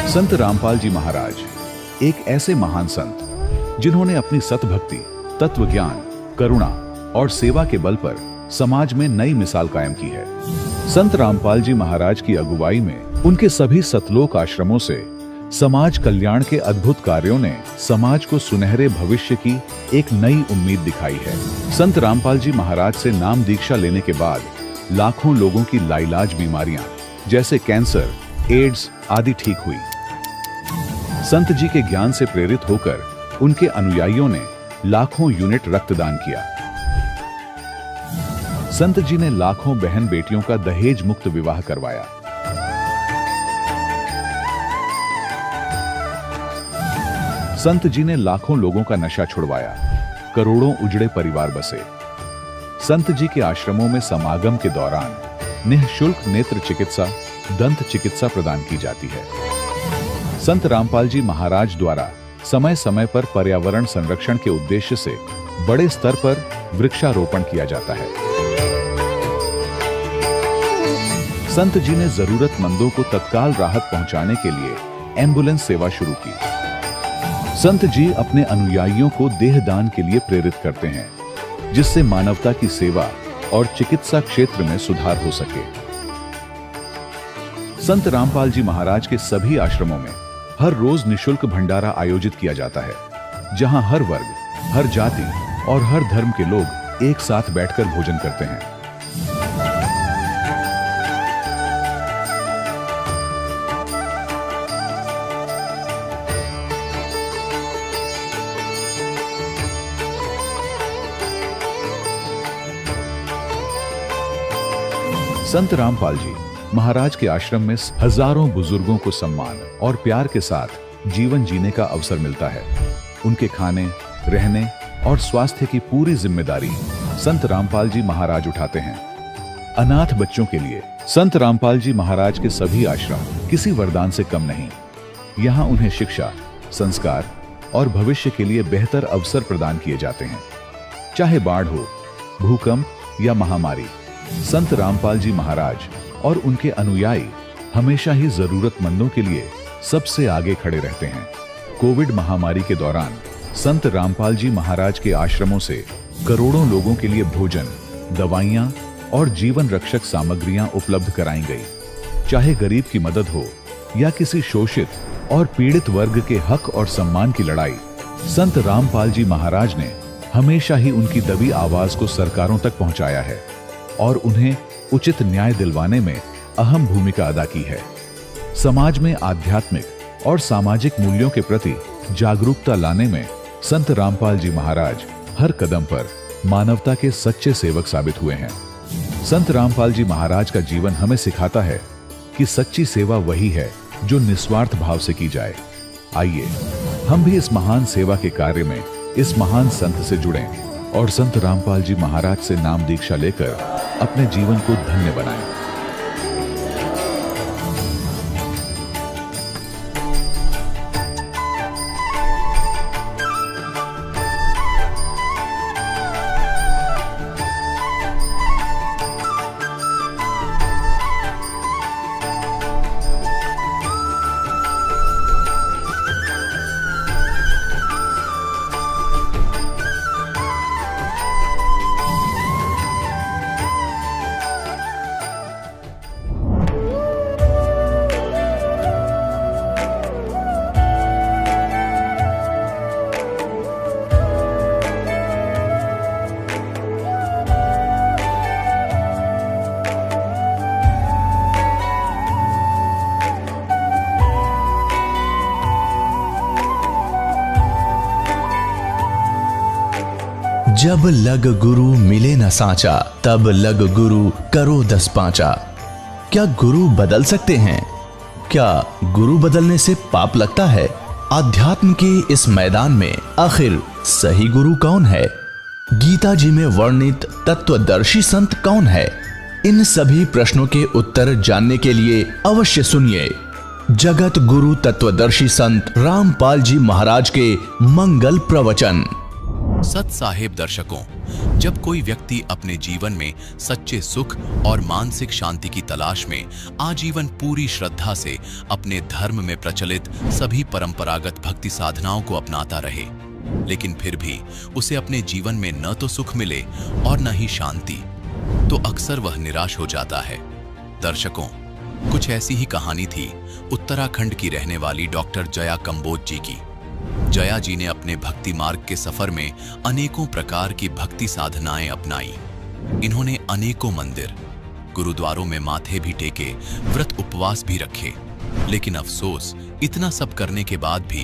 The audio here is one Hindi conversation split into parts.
संत रामपाल जी महाराज एक ऐसे महान संत जिन्होंने अपनी सतभक्ति, तत्व ज्ञान, करुणा और सेवा के बल पर समाज में नई मिसाल कायम की है। संत रामपाल जी महाराज की अगुवाई में उनके सभी सतलोक आश्रमों से समाज कल्याण के अद्भुत कार्यों ने समाज को सुनहरे भविष्य की एक नई उम्मीद दिखाई है। संत रामपाल जी महाराज से नाम दीक्षा लेने के बाद लाखों लोगों की लाइलाज बीमारियां जैसे कैंसर, एड्स आदि ठीक हुई। संत जी के ज्ञान से प्रेरित होकर उनके अनुयायियों ने लाखों यूनिट रक्तदान किया। संत जी ने लाखों बहन बेटियों का दहेज मुक्त विवाह करवाया। संत जी ने लाखों लोगों का नशा छुड़वाया, करोड़ों उजड़े परिवार बसे। संत जी के आश्रमों में समागम के दौरान निःशुल्क नेत्र चिकित्सा, दंत चिकित्सा प्रदान की जाती है। संत रामपाल जी महाराज द्वारा समय समय पर पर्यावरण संरक्षण के उद्देश्य से बड़े स्तर पर वृक्षारोपण किया जाता है। संत जी ने जरूरतमंदों को तत्काल राहत पहुंचाने के लिए एम्बुलेंस सेवा शुरू की। संत जी अपने अनुयायियों को देहदान के लिए प्रेरित करते हैं, जिससे मानवता की सेवा और चिकित्सा क्षेत्र में सुधार हो सके। संत रामपाल जी महाराज के सभी आश्रमों में हर रोज निःशुल्क भंडारा आयोजित किया जाता है, जहां हर वर्ग, हर जाति और हर धर्म के लोग एक साथ बैठकर भोजन करते हैं। संत रामपाल जी महाराज के आश्रम में हजारों बुजुर्गों को सम्मान और प्यार के साथ जीवन जीने का अवसर मिलता है। उनके खाने, रहने और स्वास्थ्य की पूरी जिम्मेदारी संत रामपाल जी महाराज उठाते हैं। अनाथ बच्चों के लिए संत रामपाल जी महाराज के सभी आश्रम किसी वरदान से कम नहीं। यहाँ उन्हें शिक्षा, संस्कार और भविष्य के लिए बेहतर अवसर प्रदान किए जाते हैं। चाहे बाढ़ हो, भूकंप या महामारी, संत रामपाल जी महाराज और उनके अनुयायी हमेशा ही जरूरतमंदों के लिए सबसे आगे खड़े रहते हैं। कोविड महामारी के दौरान संत रामपाल जी महाराज के आश्रमों से करोड़ों लोगों के लिए भोजन, दवाइयां और जीवन रक्षक सामग्रियां उपलब्ध कराई गई। चाहे गरीब की मदद हो या किसी शोषित और पीड़ित वर्ग के हक और सम्मान की लड़ाई, संत रामपाल जी महाराज ने हमेशा ही उनकी दबी आवाज को सरकारों तक पहुंचाया है और उन्हें उचित न्याय दिलवाने में अहम भूमिका अदा की है। समाज में आध्यात्मिक और सामाजिक मूल्यों के प्रति जागरूकता लाने में संत रामपाल जी महाराज हर कदम पर मानवता के सच्चे सेवक साबित हुए हैं। संत रामपाल जी महाराज का जीवन हमें सिखाता है कि सच्ची सेवा वही है जो निस्वार्थ भाव से की जाए। आइए हम भी इस महान सेवा के कार्य में इस महान संत से जुड़ें और संत रामपाल जी महाराज से नाम दीक्षा लेकर अपने जीवन को धन्य बनाएं। जब लग गुरु मिले न साचा, तब लग गुरु करो 10 पांचा। क्या गुरु बदल सकते हैं? क्या गुरु बदलने से पाप लगता है? आध्यात्म के इस मैदान में आखिर सही गुरु कौन है? गीता जी में वर्णित तत्वदर्शी संत कौन है? इन सभी प्रश्नों के उत्तर जानने के लिए अवश्य सुनिए जगत गुरु तत्वदर्शी संत रामपाल जी महाराज के मंगल प्रवचन। सत साहेब दर्शकों, जब कोई व्यक्ति अपने जीवन में सच्चे सुख और मानसिक शांति की तलाश में आजीवन पूरी श्रद्धा से अपने धर्म में प्रचलित सभी परंपरागत भक्ति साधनाओं को अपनाता रहे, लेकिन फिर भी उसे अपने जीवन में न तो सुख मिले और न ही शांति, तो अक्सर वह निराश हो जाता है। दर्शकों, कुछ ऐसी ही कहानी थी उत्तराखंड की रहने वाली डॉक्टर जया कंबोज जी की। जया जी ने अपने भक्ति मार्ग के सफर में अनेकों प्रकार की भक्ति साधनाएं अपनाई। इन्होंने अनेकों मंदिर, गुरुद्वारों में माथे भी टेके, व्रत उपवास भी रखे, लेकिन अफसोस इतना सब करने के बाद भी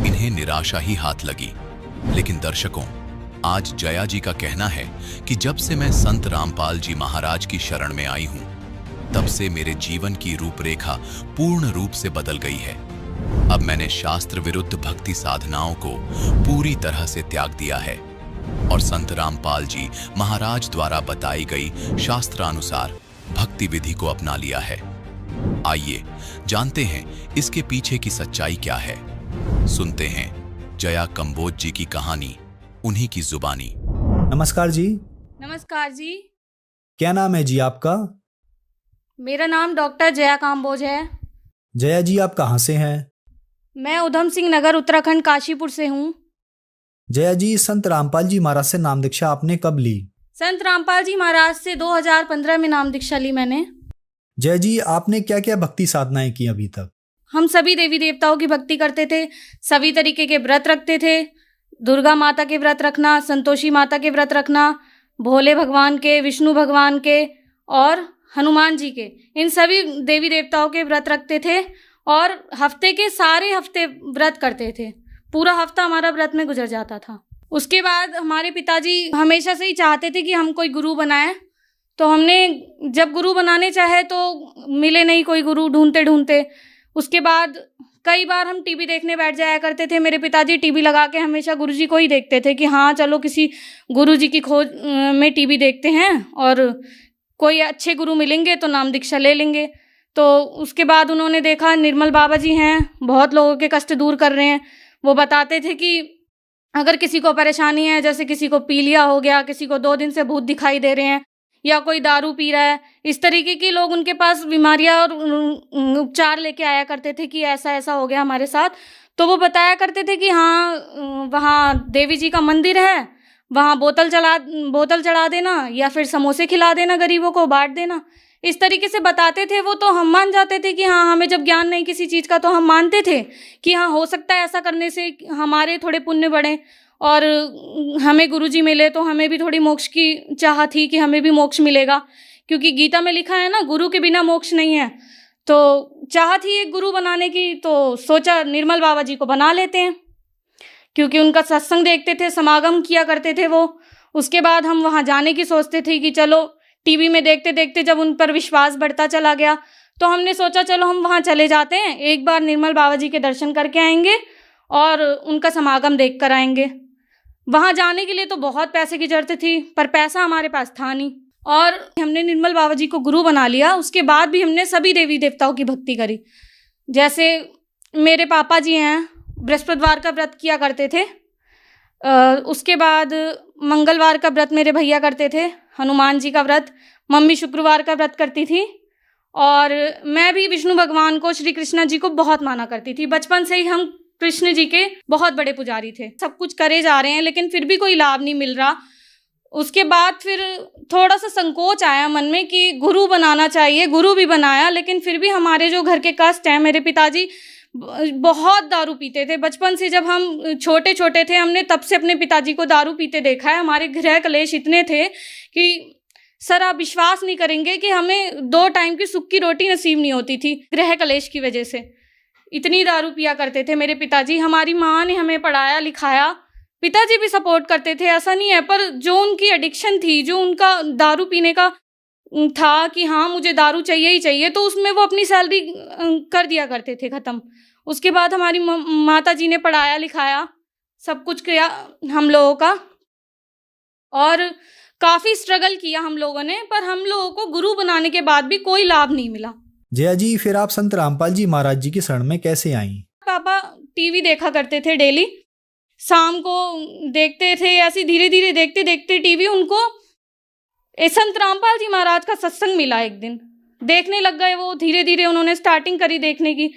इन्हें निराशा ही हाथ लगी। लेकिन दर्शकों, आज जया जी का कहना है कि जब से मैं संत रामपाल जी महाराज की शरण में आई हूं, तब से मेरे जीवन की रूपरेखा पूर्ण रूप से बदल गई है। अब मैंने शास्त्र विरुद्ध भक्ति साधनाओं को पूरी तरह से त्याग दिया है और संत रामपाल जी महाराज द्वारा बताई गई शास्त्रानुसार भक्ति विधि को अपना लिया है। आइए जानते हैं इसके पीछे की सच्चाई क्या है। सुनते हैं जया कंबोज जी की कहानी, उन्हीं की जुबानी। नमस्कार जी। नमस्कार जी। क्या नाम है जी आपका? मेरा नाम डॉक्टर जया काम्बोज है। जया जी, आप कहाँ से हैं? मैं उधम सिंह नगर उत्तराखंड काशीपुर से हूँ। जया जी, संत रामपाल जी महाराज से नाम दीक्षा आपने कब ली? संत रामपाल जी महाराज से 2015 में नाम दीक्षा ली मैंने। जया जी, आपने क्या क्या भक्ति साधनाएं की अभी तक? हम सभी देवी देवताओं की भक्ति करते थे, सभी तरीके के व्रत रखते थे। दुर्गा माता के व्रत रखना, संतोषी माता के व्रत रखना, भोले भगवान के, विष्णु भगवान के और हनुमान जी के, इन सभी देवी देवताओं के व्रत रखते थे और हफ्ते के सारे हफ्ते व्रत करते थे। पूरा हफ्ता हमारा व्रत में गुजर जाता था। उसके बाद हमारे पिताजी हमेशा से ही चाहते थे कि हम कोई गुरु बनाएं, तो हमने जब गुरु बनाने चाहे तो मिले नहीं कोई गुरु, ढूंढते ढूंढते। उसके बाद कई बार हम टीवी देखने बैठ जाया करते थे। मेरे पिताजी टीवी लगा के हमेशा गुरुजी को ही देखते थे कि हाँ चलो किसी गुरुजी की खोज में टीवी देखते हैं और कोई अच्छे गुरु मिलेंगे तो नाम दीक्षा ले लेंगे। तो उसके बाद उन्होंने देखा निर्मल बाबा जी हैं, बहुत लोगों के कष्ट दूर कर रहे हैं। वो बताते थे कि अगर किसी को परेशानी है, जैसे किसी को पीलिया हो गया, किसी को 2 दिन से भूत दिखाई दे रहे हैं, या कोई दारू पी रहा है, इस तरीके के लोग उनके पास बीमारियां और उपचार लेके आया करते थे कि ऐसा ऐसा हो गया हमारे साथ। तो वो बताया करते थे कि हाँ वहाँ देवी जी का मंदिर है, वहाँ बोतल चढ़ा देना या फिर समोसे खिला देना, गरीबों को बांट देना। इस तरीके से बताते थे वो। तो हम मान जाते थे कि हाँ, हमें जब ज्ञान नहीं किसी चीज़ का तो हम मानते थे कि हाँ हो सकता है ऐसा करने से हमारे थोड़े पुण्य बढ़े और हमें गुरुजी मिले, तो हमें भी थोड़ी मोक्ष की चाह थी कि हमें भी मोक्ष मिलेगा, क्योंकि गीता में लिखा है ना, गुरु के बिना मोक्ष नहीं है। तो चाह थी एक गुरु बनाने की, तो सोचा निर्मल बाबा जी को बना लेते हैं, क्योंकि उनका सत्संग देखते थे, समागम किया करते थे वो। उसके बाद हम वहाँ जाने की सोचते थे कि चलो, टीवी में देखते देखते जब उन पर विश्वास बढ़ता चला गया तो हमने सोचा चलो हम वहाँ चले जाते हैं, एक बार निर्मल बाबा जी के दर्शन करके आएंगे और उनका समागम देख कर आएंगे। वहाँ जाने के लिए तो बहुत पैसे की जरूरत थी, पर पैसा हमारे पास था नहीं और हमने निर्मल बाबा जी को गुरु बना लिया। उसके बाद भी हमने सभी देवी देवताओं की भक्ति करी। जैसे मेरे पापा जी हैं, बृहस्पतिवार का व्रत किया करते थे। उसके बाद मंगलवार का व्रत मेरे भैया करते थे, हनुमान जी का व्रत। मम्मी शुक्रवार का व्रत करती थी और मैं भी विष्णु भगवान को, श्री कृष्ण जी को बहुत माना करती थी। बचपन से ही हम कृष्ण जी के बहुत बड़े पुजारी थे। सब कुछ करे जा रहे हैं लेकिन फिर भी कोई लाभ नहीं मिल रहा। उसके बाद फिर थोड़ा सा संकोच आया मन में कि गुरु बनाना चाहिए। गुरु भी बनाया, लेकिन फिर भी हमारे जो घर के कष्ट हैं, मेरे पिताजी बहुत दारू पीते थे। बचपन से जब हम छोटे छोटे थे, हमने तब से अपने पिताजी को दारू पीते देखा है। हमारे गृह कलेश इतने थे कि सर आप विश्वास नहीं करेंगे कि हमें 2 टाइम की सुख की रोटी नसीब नहीं होती थी गृह कलेश की वजह से। इतनी दारू पिया करते थे मेरे पिताजी। हमारी माँ ने हमें पढ़ाया लिखाया, पिताजी भी सपोर्ट करते थे, ऐसा नहीं है, पर जो उनकी एडिक्शन थी, जो उनका दारू पीने का था कि हाँ मुझे दारू चाहिए ही चाहिए, तो उसमें वो अपनी सैलरी कर दिया करते थे ख़त्म। उसके बाद हमारी माता जी ने पढ़ाया लिखाया, सब कुछ किया हम लोगों का, और काफ़ी स्ट्रगल किया हम लोगों ने, पर हम लोगों को गुरु बनाने के बाद भी कोई लाभ नहीं मिला। जया जी, फिर आप संत रामपाल जी महाराज जी की शरण में कैसे आईं? पापा टीवी देखा करते थे डेली, शाम को देखते थे, ऐसे धीरे धीरे देखते देखते टीवी उनको संत रामपाल जी महाराज का सत्संग मिला। एक दिन देखने लग गए वो, धीरे धीरे उन्होंने स्टार्टिंग करी देखने की।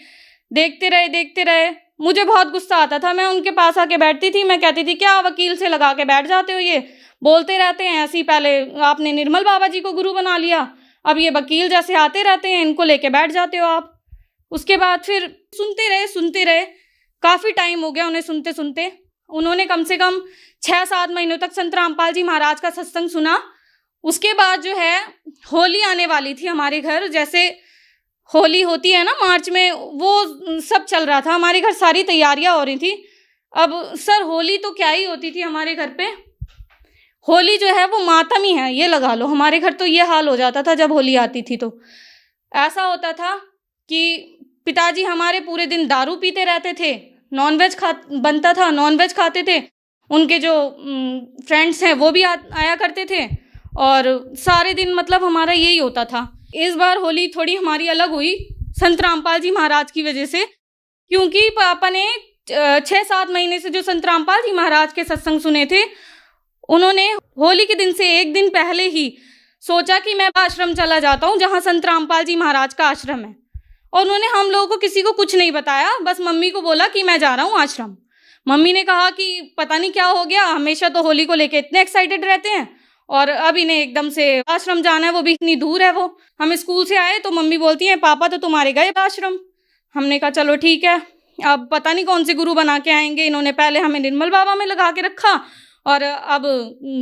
देखते रहे। मुझे बहुत गुस्सा आता था, मैं उनके पास आके बैठती थी। मैं कहती थी क्या वकील से लगा के बैठ जाते हो, ये बोलते रहते हैं ऐसे ही। पहले आपने निर्मल बाबा जी को गुरु बना लिया, अब ये वकील जैसे आते रहते हैं, इनको लेके बैठ जाते हो आप। उसके बाद फिर सुनते रहे, काफ़ी टाइम हो गया उन्हें सुनते सुनते। उन्होंने कम से कम 6-7 महीनों तक संत रामपाल जी महाराज का सत्संग सुना। उसके बाद जो है होली आने वाली थी हमारे घर, जैसे होली होती है ना मार्च में, वो सब चल रहा था हमारे घर, सारी तैयारियां हो रही थी। अब सर होली तो क्या ही होती थी हमारे घर पे, होली जो है वो मातम ही है, ये लगा लो। हमारे घर तो ये हाल हो जाता था जब होली आती थी। तो ऐसा होता था कि पिताजी हमारे पूरे दिन दारू पीते रहते थे, नॉनवेज बनता था, नॉनवेज खाते थे। उनके जो फ्रेंड्स हैं वो भी आया करते थे, और सारे दिन मतलब हमारा यही होता था। इस बार होली थोड़ी हमारी अलग हुई संत रामपाल जी महाराज की वजह से, क्योंकि पापा ने 6-7 महीने से जो संत रामपाल जी महाराज के सत्संग सुने थे, उन्होंने होली के दिन से एक दिन पहले ही सोचा कि मैं आश्रम चला जाता हूँ जहाँ संत रामपाल जी महाराज का आश्रम है। और उन्होंने हम लोगों को किसी को कुछ नहीं बताया, बस मम्मी को बोला कि मैं जा रहा हूँ आश्रम। मम्मी ने कहा कि पता नहीं क्या हो गया, हमेशा तो होली को लेके इतने एक्साइटेड रहते हैं और अब इन्हें एकदम से आश्रम जाना है, वो भी इतनी दूर है। वो हम स्कूल से आए तो मम्मी बोलती हैं पापा तो तुम्हारे गए आश्रम। हमने कहा चलो ठीक है, अब पता नहीं कौन से गुरु बना के आएंगे। इन्होंने पहले हमें निर्मल बाबा में लगा के रखा, और अब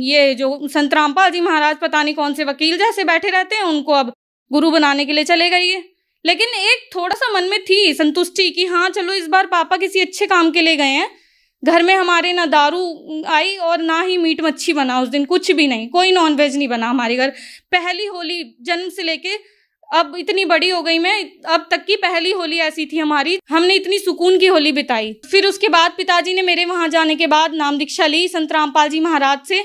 ये जो संत रामपाल जी महाराज पता नहीं कौन से वकील जैसे बैठे रहते हैं, उनको अब गुरु बनाने के लिए चले गए। लेकिन एक थोड़ा सा मन में थी संतुष्टि कि हाँ चलो इस बार पापा किसी अच्छे काम के लिए गए हैं। घर में हमारे ना दारू आई और ना ही मीट मच्छी बना उस दिन, कुछ भी नहीं, कोई नॉनवेज नहीं बना हमारे घर। पहली होली जन्म से लेके अब इतनी बड़ी हो गई मैं, अब तक की पहली होली ऐसी थी हमारी, हमने इतनी सुकून की होली बिताई। फिर उसके बाद पिताजी ने मेरे वहाँ जाने के बाद नाम दीक्षा ली संत रामपाल जी महाराज से।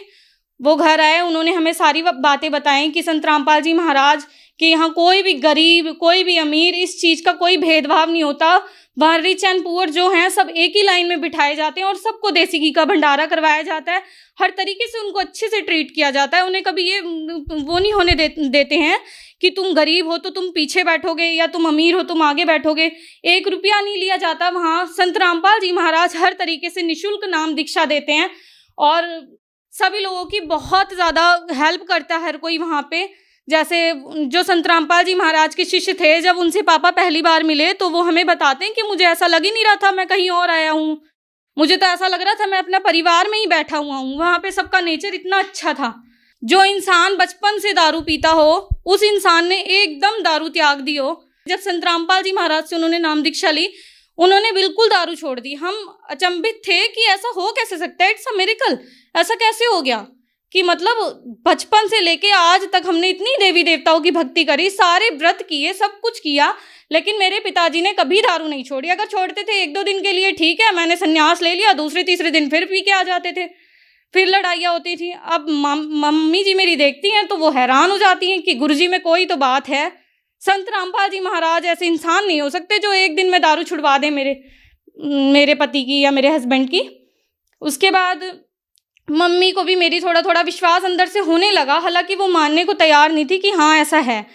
वो घर आए, उन्होंने हमें सारी बातें बताई कि संत रामपाल जी महाराज कि यहाँ कोई भी गरीब कोई भी अमीर इस चीज़ का कोई भेदभाव नहीं होता। वहाँ रिच एंड पुअर जो हैं सब एक ही लाइन में बिठाए जाते हैं और सबको देसी घी का भंडारा करवाया जाता है। हर तरीके से उनको अच्छे से ट्रीट किया जाता है। उन्हें कभी ये वो नहीं होने देते हैं कि तुम गरीब हो तो तुम पीछे बैठोगे या तुम अमीर हो तुम आगे बैठोगे। 1 रुपया नहीं लिया जाता वहाँ। संत रामपाल जी महाराज हर तरीके से निःशुल्क नाम दीक्षा देते हैं और सभी लोगों की बहुत ज़्यादा हेल्प करता है हर कोई वहाँ पे। जैसे जो संत रामपाल जी महाराज के शिष्य थे, जब उनसे पापा पहली बार मिले तो वो हमें बताते हैं कि मुझे ऐसा लग ही नहीं रहा था मैं कहीं और आया हूँ, मुझे तो ऐसा लग रहा था मैं अपने परिवार में ही बैठा हुआ हूँ। वहाँ पे सबका नेचर इतना अच्छा था। जो इंसान बचपन से दारू पीता हो उस इंसान ने एकदम दारू त्याग दी हो। जब संत रामपाल जी महाराज से उन्होंने नाम दीक्षा ली, उन्होंने बिल्कुल दारू छोड़ दी। हम अचंभित थे कि ऐसा हो कैसे सकता है, इट्स अ मिरेकल, ऐसा कैसे हो गया कि मतलब बचपन से लेके आज तक हमने इतनी देवी देवताओं की भक्ति करी, सारे व्रत किए, सब कुछ किया, लेकिन मेरे पिताजी ने कभी दारू नहीं छोड़ी। अगर छोड़ते थे 1-2 दिन के लिए ठीक है, मैंने संन्यास ले लिया, दूसरे तीसरे दिन फिर पी के आ जाते थे, फिर लड़ाइयाँ होती थी। अब मम्मी जी मेरी देखती हैं तो वो हैरान हो जाती हैं कि गुरुजी में कोई तो बात है। संत रामपाल जी महाराज ऐसे इंसान नहीं हो सकते जो एक दिन में दारू छुड़वा दें मेरे पति की या मेरे हस्बैंड की। उसके बाद मम्मी को भी मेरी थोड़ा थोड़ा विश्वास अंदर से होने लगा, हालांकि वो मानने को तैयार नहीं थी कि हाँ ऐसा है।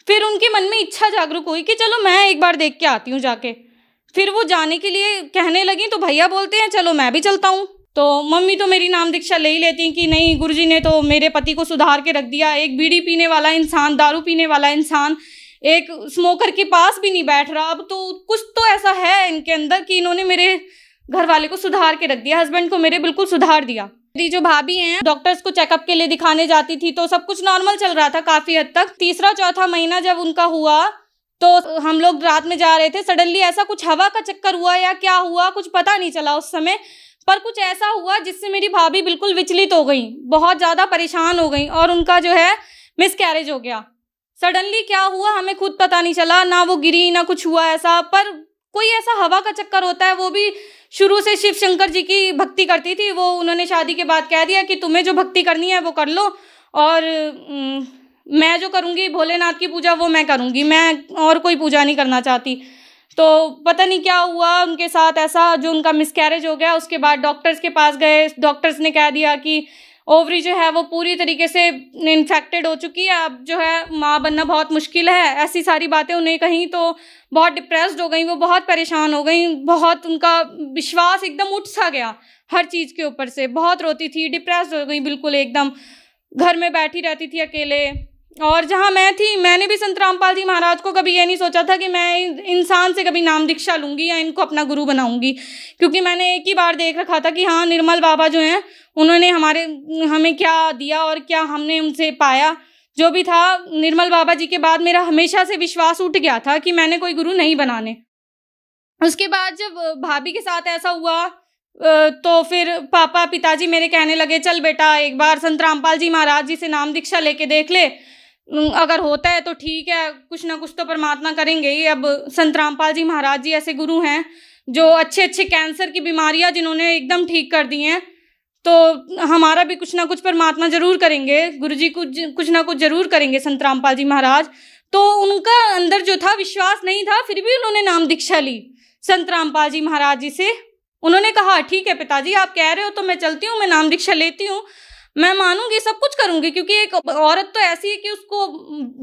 फिर उनके मन में इच्छा जागरूक हुई कि चलो मैं एक बार देख के आती हूँ जाके। फिर वो जाने के लिए कहने लगी तो भैया बोलते हैं चलो मैं भी चलता हूँ। तो मम्मी तो मेरी नाम दीक्षा ले ही लेती कि नहीं गुरुजी ने तो मेरे पति को सुधार के रख दिया। एक बीड़ी पीने वाला इंसान, दारू पीने वाला इंसान, एक स्मोकर के पास भी नहीं बैठ रहा। अब तो कुछ तो ऐसा है इनके अंदर कि इन्होंने मेरे घर वाले को सुधार के रख दिया, हस्बैंड को मेरे बिल्कुल सुधार दिया। मेरी जो भाभी हैं डॉक्टर्स को चेकअप के लिए दिखाने जाती थी तो सब कुछ नॉर्मल चल रहा था काफ़ी हद तक। 3-4 महीना जब उनका हुआ तो हम लोग रात में जा रहे थे, सडनली ऐसा कुछ हवा का चक्कर हुआ या क्या हुआ कुछ पता नहीं चला उस समय, पर कुछ ऐसा हुआ जिससे मेरी भाभी बिल्कुल विचलित हो गई, बहुत ज़्यादा परेशान हो गई और उनका जो है मिसकैरेज हो गया। सडनली क्या हुआ हमें खुद पता नहीं चला, ना वो गिरी ना कुछ हुआ ऐसा, पर कोई ऐसा हवा का चक्कर होता है। वो भी शुरू से शिव शंकर जी की भक्ति करती थी, वो उन्होंने शादी के बाद कह दिया कि तुम्हें जो भक्ति करनी है वो कर लो और मैं जो करूँगी भोलेनाथ की पूजा वो मैं करूँगी, मैं और कोई पूजा नहीं करना चाहती। तो पता नहीं क्या हुआ उनके साथ ऐसा, जो उनका मिसकैरेज हो गया। उसके बाद डॉक्टर्स के पास गए, डॉक्टर्स ने कह दिया कि ओवरी जो है वो पूरी तरीके से इन्फेक्टेड हो चुकी है, अब जो है माँ बनना बहुत मुश्किल है, ऐसी सारी बातें उन्हें कहीं। तो बहुत डिप्रेस्ड हो गई वो, बहुत परेशान हो गई, बहुत उनका विश्वास एकदम उठ सा गया हर चीज़ के ऊपर से, बहुत रोती थी, डिप्रेस्ड हो गई बिल्कुल एकदम, घर में बैठी रहती थी अकेले। और जहाँ मैं थी, मैंने भी संत रामपाल जी महाराज को कभी ये नहीं सोचा था कि मैं इंसान से कभी नाम दीक्षा लूँगी या इनको अपना गुरु बनाऊँगी, क्योंकि मैंने एक ही बार देख रखा था कि हाँ, निर्मल बाबा जो हैं उन्होंने हमें क्या दिया और क्या हमने उनसे पाया। जो भी था, निर्मल बाबा जी के बाद मेरा हमेशा से विश्वास उठ गया था कि मैंने कोई गुरु नहीं बनाने। उसके बाद जब भाभी के साथ ऐसा हुआ तो फिर पिताजी मेरे कहने लगे, चल बेटा एक बार संत रामपाल जी महाराज जी से नाम दीक्षा लेके देख ले, अगर होता है तो ठीक है, कुछ ना कुछ तो परमात्मा करेंगे ही। अब संत रामपाल जी महाराज जी ऐसे गुरु हैं जो अच्छे अच्छे कैंसर की बीमारियां जिन्होंने एकदम ठीक कर दी हैं, तो हमारा भी कुछ ना कुछ परमात्मा जरूर करेंगे, गुरु जी कुछ ना कुछ जरूर करेंगे संत रामपाल जी महाराज। तो उनका अंदर जो था विश्वास नहीं था, फिर भी उन्होंने नाम दीक्षा ली संत रामपाल जी महाराज जी से। उन्होंने कहा ठीक है पिताजी, आप कह रहे हो तो मैं चलती हूँ, मैं नाम दीक्षा लेती हूँ, मैं मानूंगी, सब कुछ करूंगी, क्योंकि एक औरत तो ऐसी है कि उसको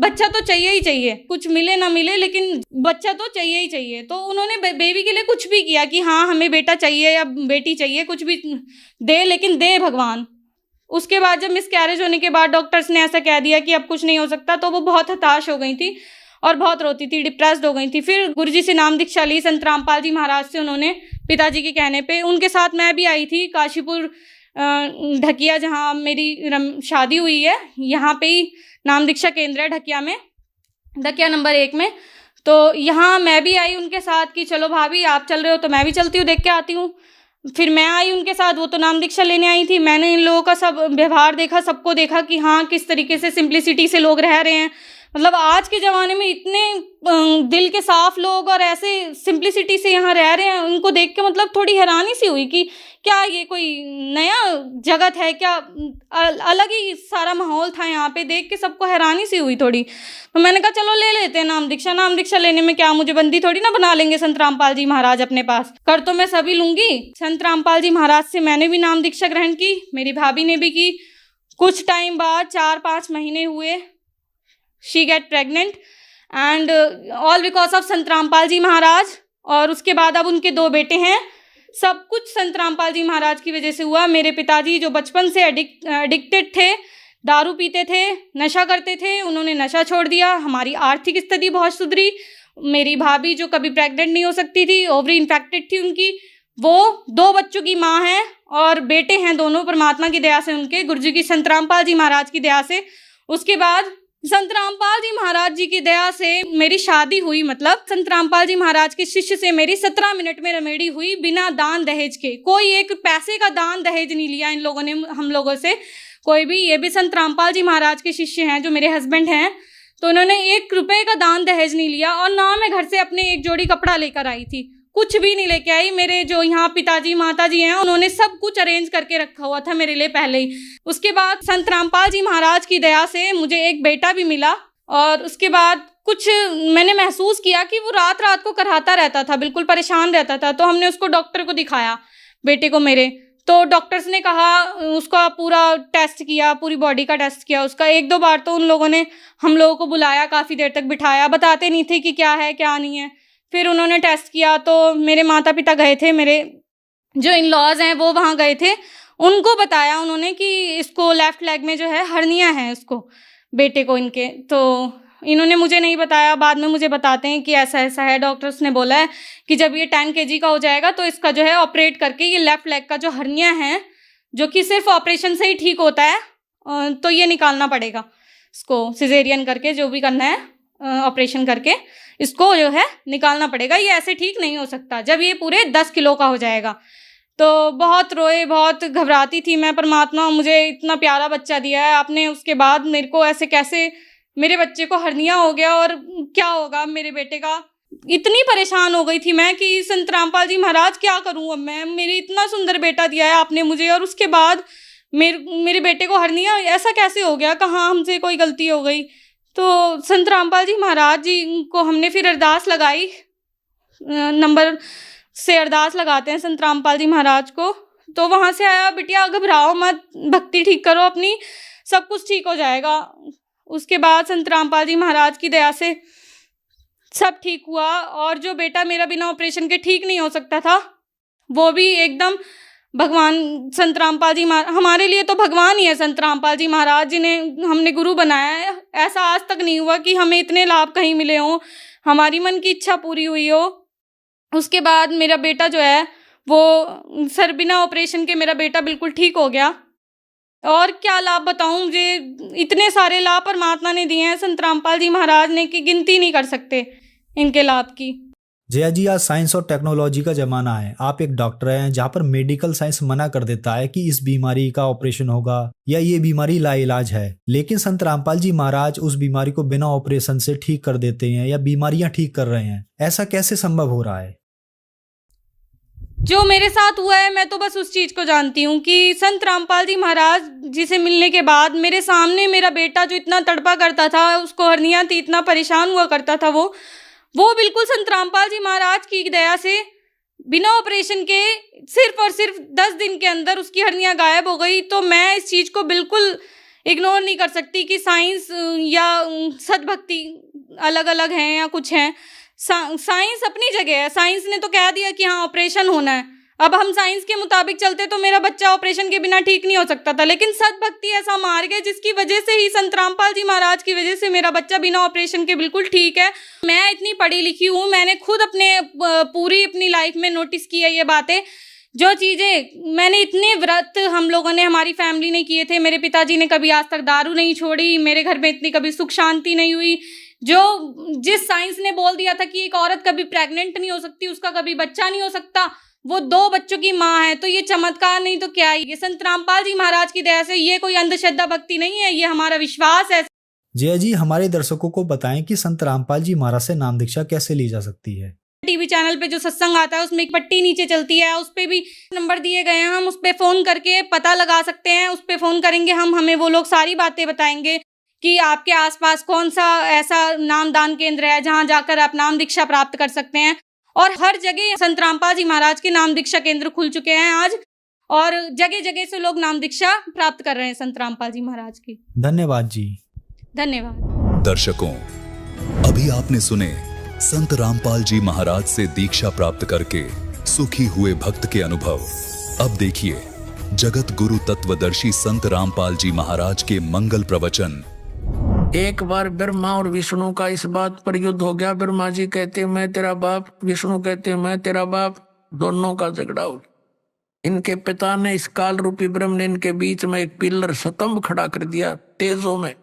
बच्चा तो चाहिए ही चाहिए, कुछ मिले ना मिले लेकिन बच्चा तो चाहिए ही चाहिए। तो उन्होंने बेबी के लिए कुछ भी किया कि हाँ हमें बेटा चाहिए या बेटी चाहिए, कुछ भी दे, लेकिन दे भगवान। उसके बाद जब मिसकैरेज होने के बाद डॉक्टर्स ने ऐसा कह दिया कि अब कुछ नहीं हो सकता, तो वो बहुत हताश हो गई थी और बहुत रोती थी, डिप्रेस्ड हो गई थी। फिर गुरुजी से नाम दीक्षा ली संत रामपाल जी महाराज से उन्होंने, पिताजी के कहने पे। उनके साथ मैं भी आई थी काशीपुर ढकिया, जहाँ मेरी शादी हुई है, यहाँ पे ही नाम दीक्षा केंद्र है ढकिया में, ढकिया नंबर 1 में। तो यहाँ मैं भी आई उनके साथ कि चलो भाभी आप चल रहे हो तो मैं भी चलती हूँ, देख के आती हूँ। फिर मैं आई उनके साथ, वो तो नाम दीक्षा लेने आई थी। मैंने इन लोगों का सब व्यवहार देखा, सबको देखा कि हाँ किस तरीके से सिंप्लिसिटी से लोग रह रहे हैं। मतलब आज के ज़माने में इतने दिल के साफ लोग और ऐसे सिंप्लिसिटी से यहाँ रह रहे हैं, उनको देख के मतलब थोड़ी हैरानी सी हुई कि क्या ये कोई नया जगत है क्या, अलग ही सारा माहौल था यहाँ पे, देख के सबको हैरानी सी हुई थोड़ी। तो मैंने कहा चलो ले लेते हैं नाम दीक्षा। नाम दीक्षा लेने में क्या, मुझे बंदी थोड़ी ना बना लेंगे संत रामपाल जी महाराज अपने पास, कर तो मैं सभी लूँगी। संत रामपाल जी महाराज से मैंने भी नाम दीक्षा ग्रहण की, मेरी भाभी ने भी की। कुछ टाइम बाद 4-5 महीने हुए, she get pregnant and all because of संत रामपाल जी महाराज। और उसके बाद अब उनके 2 बेटे हैं, सब कुछ संत रामपाल जी महाराज की वजह से हुआ। मेरे पिताजी जो बचपन से एडिक्टेड थे, दारू पीते थे, नशा करते थे, उन्होंने नशा छोड़ दिया। हमारी आर्थिक स्थिति बहुत सुधरी। मेरी भाभी जो कभी प्रेग्नेंट नहीं हो सकती थी, ओवरी इन्फेक्टेड थी उनकी, वो 2 बच्चों की माँ है और बेटे हैं दोनों, परमात्मा की दया से, उनके गुरुजी की संत रामपाल जी महाराज की दया से। उसके बाद संत रामपाल जी महाराज जी की दया से मेरी शादी हुई। मतलब संत रामपाल जी महाराज के शिष्य से मेरी 17 मिनट में रमेड़ी हुई, बिना दान दहेज के। कोई एक पैसे का दान दहेज नहीं लिया इन लोगों ने, हम लोगों से कोई भी। ये भी संत रामपाल जी महाराज के शिष्य हैं जो मेरे हस्बैंड हैं, तो उन्होंने 1 रुपए का दान दहेज नहीं लिया। और ना मैं घर से अपने 1 जोड़ी कपड़ा लेकर आई थी, कुछ भी नहीं लेके आई। मेरे जो यहाँ पिताजी माताजी हैं, उन्होंने सब कुछ अरेंज करके रखा हुआ था मेरे लिए पहले ही। उसके बाद संत रामपाल जी महाराज की दया से मुझे एक बेटा भी मिला। और उसके बाद कुछ मैंने महसूस किया कि वो रात रात को कराहता रहता था, बिल्कुल परेशान रहता था। तो हमने उसको डॉक्टर को दिखाया, बेटे को मेरे। तो डॉक्टर्स ने कहा, उसका पूरा टेस्ट किया, पूरी बॉडी का टेस्ट किया उसका। 1-2 बार तो उन लोगों ने हम लोगों को बुलाया, काफ़ी देर तक बिठाया, बताते नहीं थे कि क्या है क्या नहीं है। फिर उन्होंने टेस्ट किया तो मेरे माता पिता गए थे, मेरे जो इन लॉज हैं वो वहाँ गए थे। उनको बताया उन्होंने कि इसको लेफ्ट लेग में जो है हर्निया है, उसको बेटे को इनके। तो इन्होंने मुझे नहीं बताया, बाद में मुझे बताते हैं कि ऐसा ऐसा है। डॉक्टर्स ने बोला है कि जब ये 10 kg का हो जाएगा तो इसका जो है ऑपरेट करके ये लेफ्ट लेग का जो हर्निया है, जो कि सिर्फ ऑपरेशन से ही ठीक होता है, तो ये निकालना पड़ेगा इसको, सिजेरियन करके जो भी करना है, ऑपरेशन करके इसको जो है निकालना पड़ेगा। ये ऐसे ठीक नहीं हो सकता जब ये पूरे 10 किलो का हो जाएगा। तो बहुत रोए, बहुत घबराती थी मैं, परमात्मा मुझे इतना प्यारा बच्चा दिया है आपने, उसके बाद मेरे को ऐसे कैसे मेरे बच्चे को हर्निया हो गया और क्या होगा मेरे बेटे का। इतनी परेशान हो गई थी मैं कि संत रामपाल जी महाराज क्या करूं अब मैं, मेरे इतना सुंदर बेटा दिया है आपने मुझे, और उसके बाद मेरे बेटे को हर्निया ऐसा कैसे हो गया, कहाँ हमसे कोई गलती हो गई। तो संत रामपाल जी महाराज जी को हमने फिर अरदास लगाई नंबर से अरदास लगाते हैं संत रामपाल जी महाराज को। तो वहाँ से आया, बिटिया घबराओ मत, भक्ति ठीक करो अपनी, सब कुछ ठीक हो जाएगा। उसके बाद संत रामपाल जी महाराज की दया से सब ठीक हुआ। और जो बेटा मेरा बिना ऑपरेशन के ठीक नहीं हो सकता था, वो भी एकदम भगवान संत रामपाल जी महाराज, हमारे लिए तो भगवान ही है संत रामपाल जी महाराज, जिन्हें हमने गुरु बनाया है। ऐसा आज तक नहीं हुआ कि हमें इतने लाभ कहीं मिले हों, हमारी मन की इच्छा पूरी हुई हो। उसके बाद मेरा बेटा जो है वो सर बिना ऑपरेशन के मेरा बेटा बिल्कुल ठीक हो गया। और क्या लाभ बताऊं, मुझे इतने सारे लाभ परमात्मा ने दिए हैं संत रामपाल जी महाराज ने कि गिनती नहीं कर सकते इनके लाभ की। जया जी, आज साइंस और टेक्नोलॉजी का जमाना है। आप एक डॉक्टर हैं, जहाँ पर मेडिकल साइंस मना कर देता है कि इस बीमारी का ऑपरेशन होगा या ये बीमारी लाइलाज है, लेकिन संत रामपाल जी महाराज उस बीमारी को बिना ऑपरेशन से ठीक कर देते हैं या बीमारियां ठीक कर रहे हैं। ऐसा कैसे संभव हो रहा है? जो मेरे साथ हुआ है, मैं तो बस उस चीज को जानती हूँ कि संत रामपाल जी महाराज जी से मिलने के बाद मेरे सामने मेरा बेटा जो इतना तड़पा करता था, उसको हर्निया थी, इतना परेशान हुआ करता था, वो बिल्कुल संत रामपाल जी महाराज की दया से बिना ऑपरेशन के सिर्फ और सिर्फ 10 दिन के अंदर उसकी हर्निया गायब हो गई। तो मैं इस चीज को बिल्कुल इग्नोर नहीं कर सकती कि साइंस या सद्भक्ति अलग अलग हैं या कुछ हैं। साइंस अपनी जगह है, साइंस ने तो कह दिया कि हाँ ऑपरेशन होना है। अब हम साइंस के मुताबिक चलते तो मेरा बच्चा ऑपरेशन के बिना ठीक नहीं हो सकता था, लेकिन सद्भक्ति ऐसा मार्ग है जिसकी वजह से ही, संत रामपाल जी महाराज की वजह से मेरा बच्चा बिना ऑपरेशन के बिल्कुल ठीक है। मैं इतनी पढ़ी लिखी हूँ, मैंने खुद पूरी अपनी लाइफ में नोटिस की है ये बातें। जो चीज़ें मैंने, इतने व्रत हम लोगों ने, हमारी फैमिली ने किए थे। मेरे पिताजी ने कभी आज तक दारू नहीं छोड़ी, मेरे घर में इतनी कभी सुख शांति नहीं हुई। जिस साइंस ने बोल दिया था कि एक औरत कभी प्रेग्नेंट नहीं हो सकती, उसका कभी बच्चा नहीं हो सकता, वो 2 बच्चों की माँ है, तो ये चमत्कार नहीं तो क्या है? ये संत रामपाल जी महाराज की दया से, ये कोई अंधश्रद्धा भक्ति नहीं है, ये हमारा विश्वास है। जया जी, हमारे दर्शकों को बताएं कि संत रामपाल जी महाराज से नाम दीक्षा कैसे ली जा सकती है? टीवी चैनल पे जो सत्संग आता है उसमें एक पट्टी नीचे चलती है, उस पे भी नंबर दिए गए हैं, हम उस पे फोन करके पता लगा सकते हैं। उस पे फोन करेंगे हम, हमें वो लोग सारी बातें बताएंगे कि आपके आसपास कौन सा ऐसा नामदान केंद्र है जहां जाकर आप नाम दीक्षा प्राप्त कर सकते हैं। और हर जगह संत रामपाल जी महाराज के नाम दीक्षा केंद्र खुल चुके हैं आज, और जगह जगह से लोग नाम दीक्षा प्राप्त कर रहे हैं संत रामपाल जी महाराज की। धन्यवाद जी। धन्यवाद। दर्शकों, अभी आपने सुने संत रामपाल जी महाराज से दीक्षा प्राप्त करके सुखी हुए भक्त के अनुभव। अब देखिए जगत गुरु तत्वदर्शी संत रामपाल जी महाराज के मंगल प्रवचन। एक बार ब्रह्मा और विष्णु का इस बात पर युद्ध हो गया। ब्रह्मा जी कहते मैं तेरा बाप, विष्णु कहते मैं तेरा बाप, दोनों का झगड़ा हो। इनके पिता ने, इस काल रूपी ब्रह्म ने इनके बीच में एक पिलर स्तंभ खड़ा कर दिया तेजों में।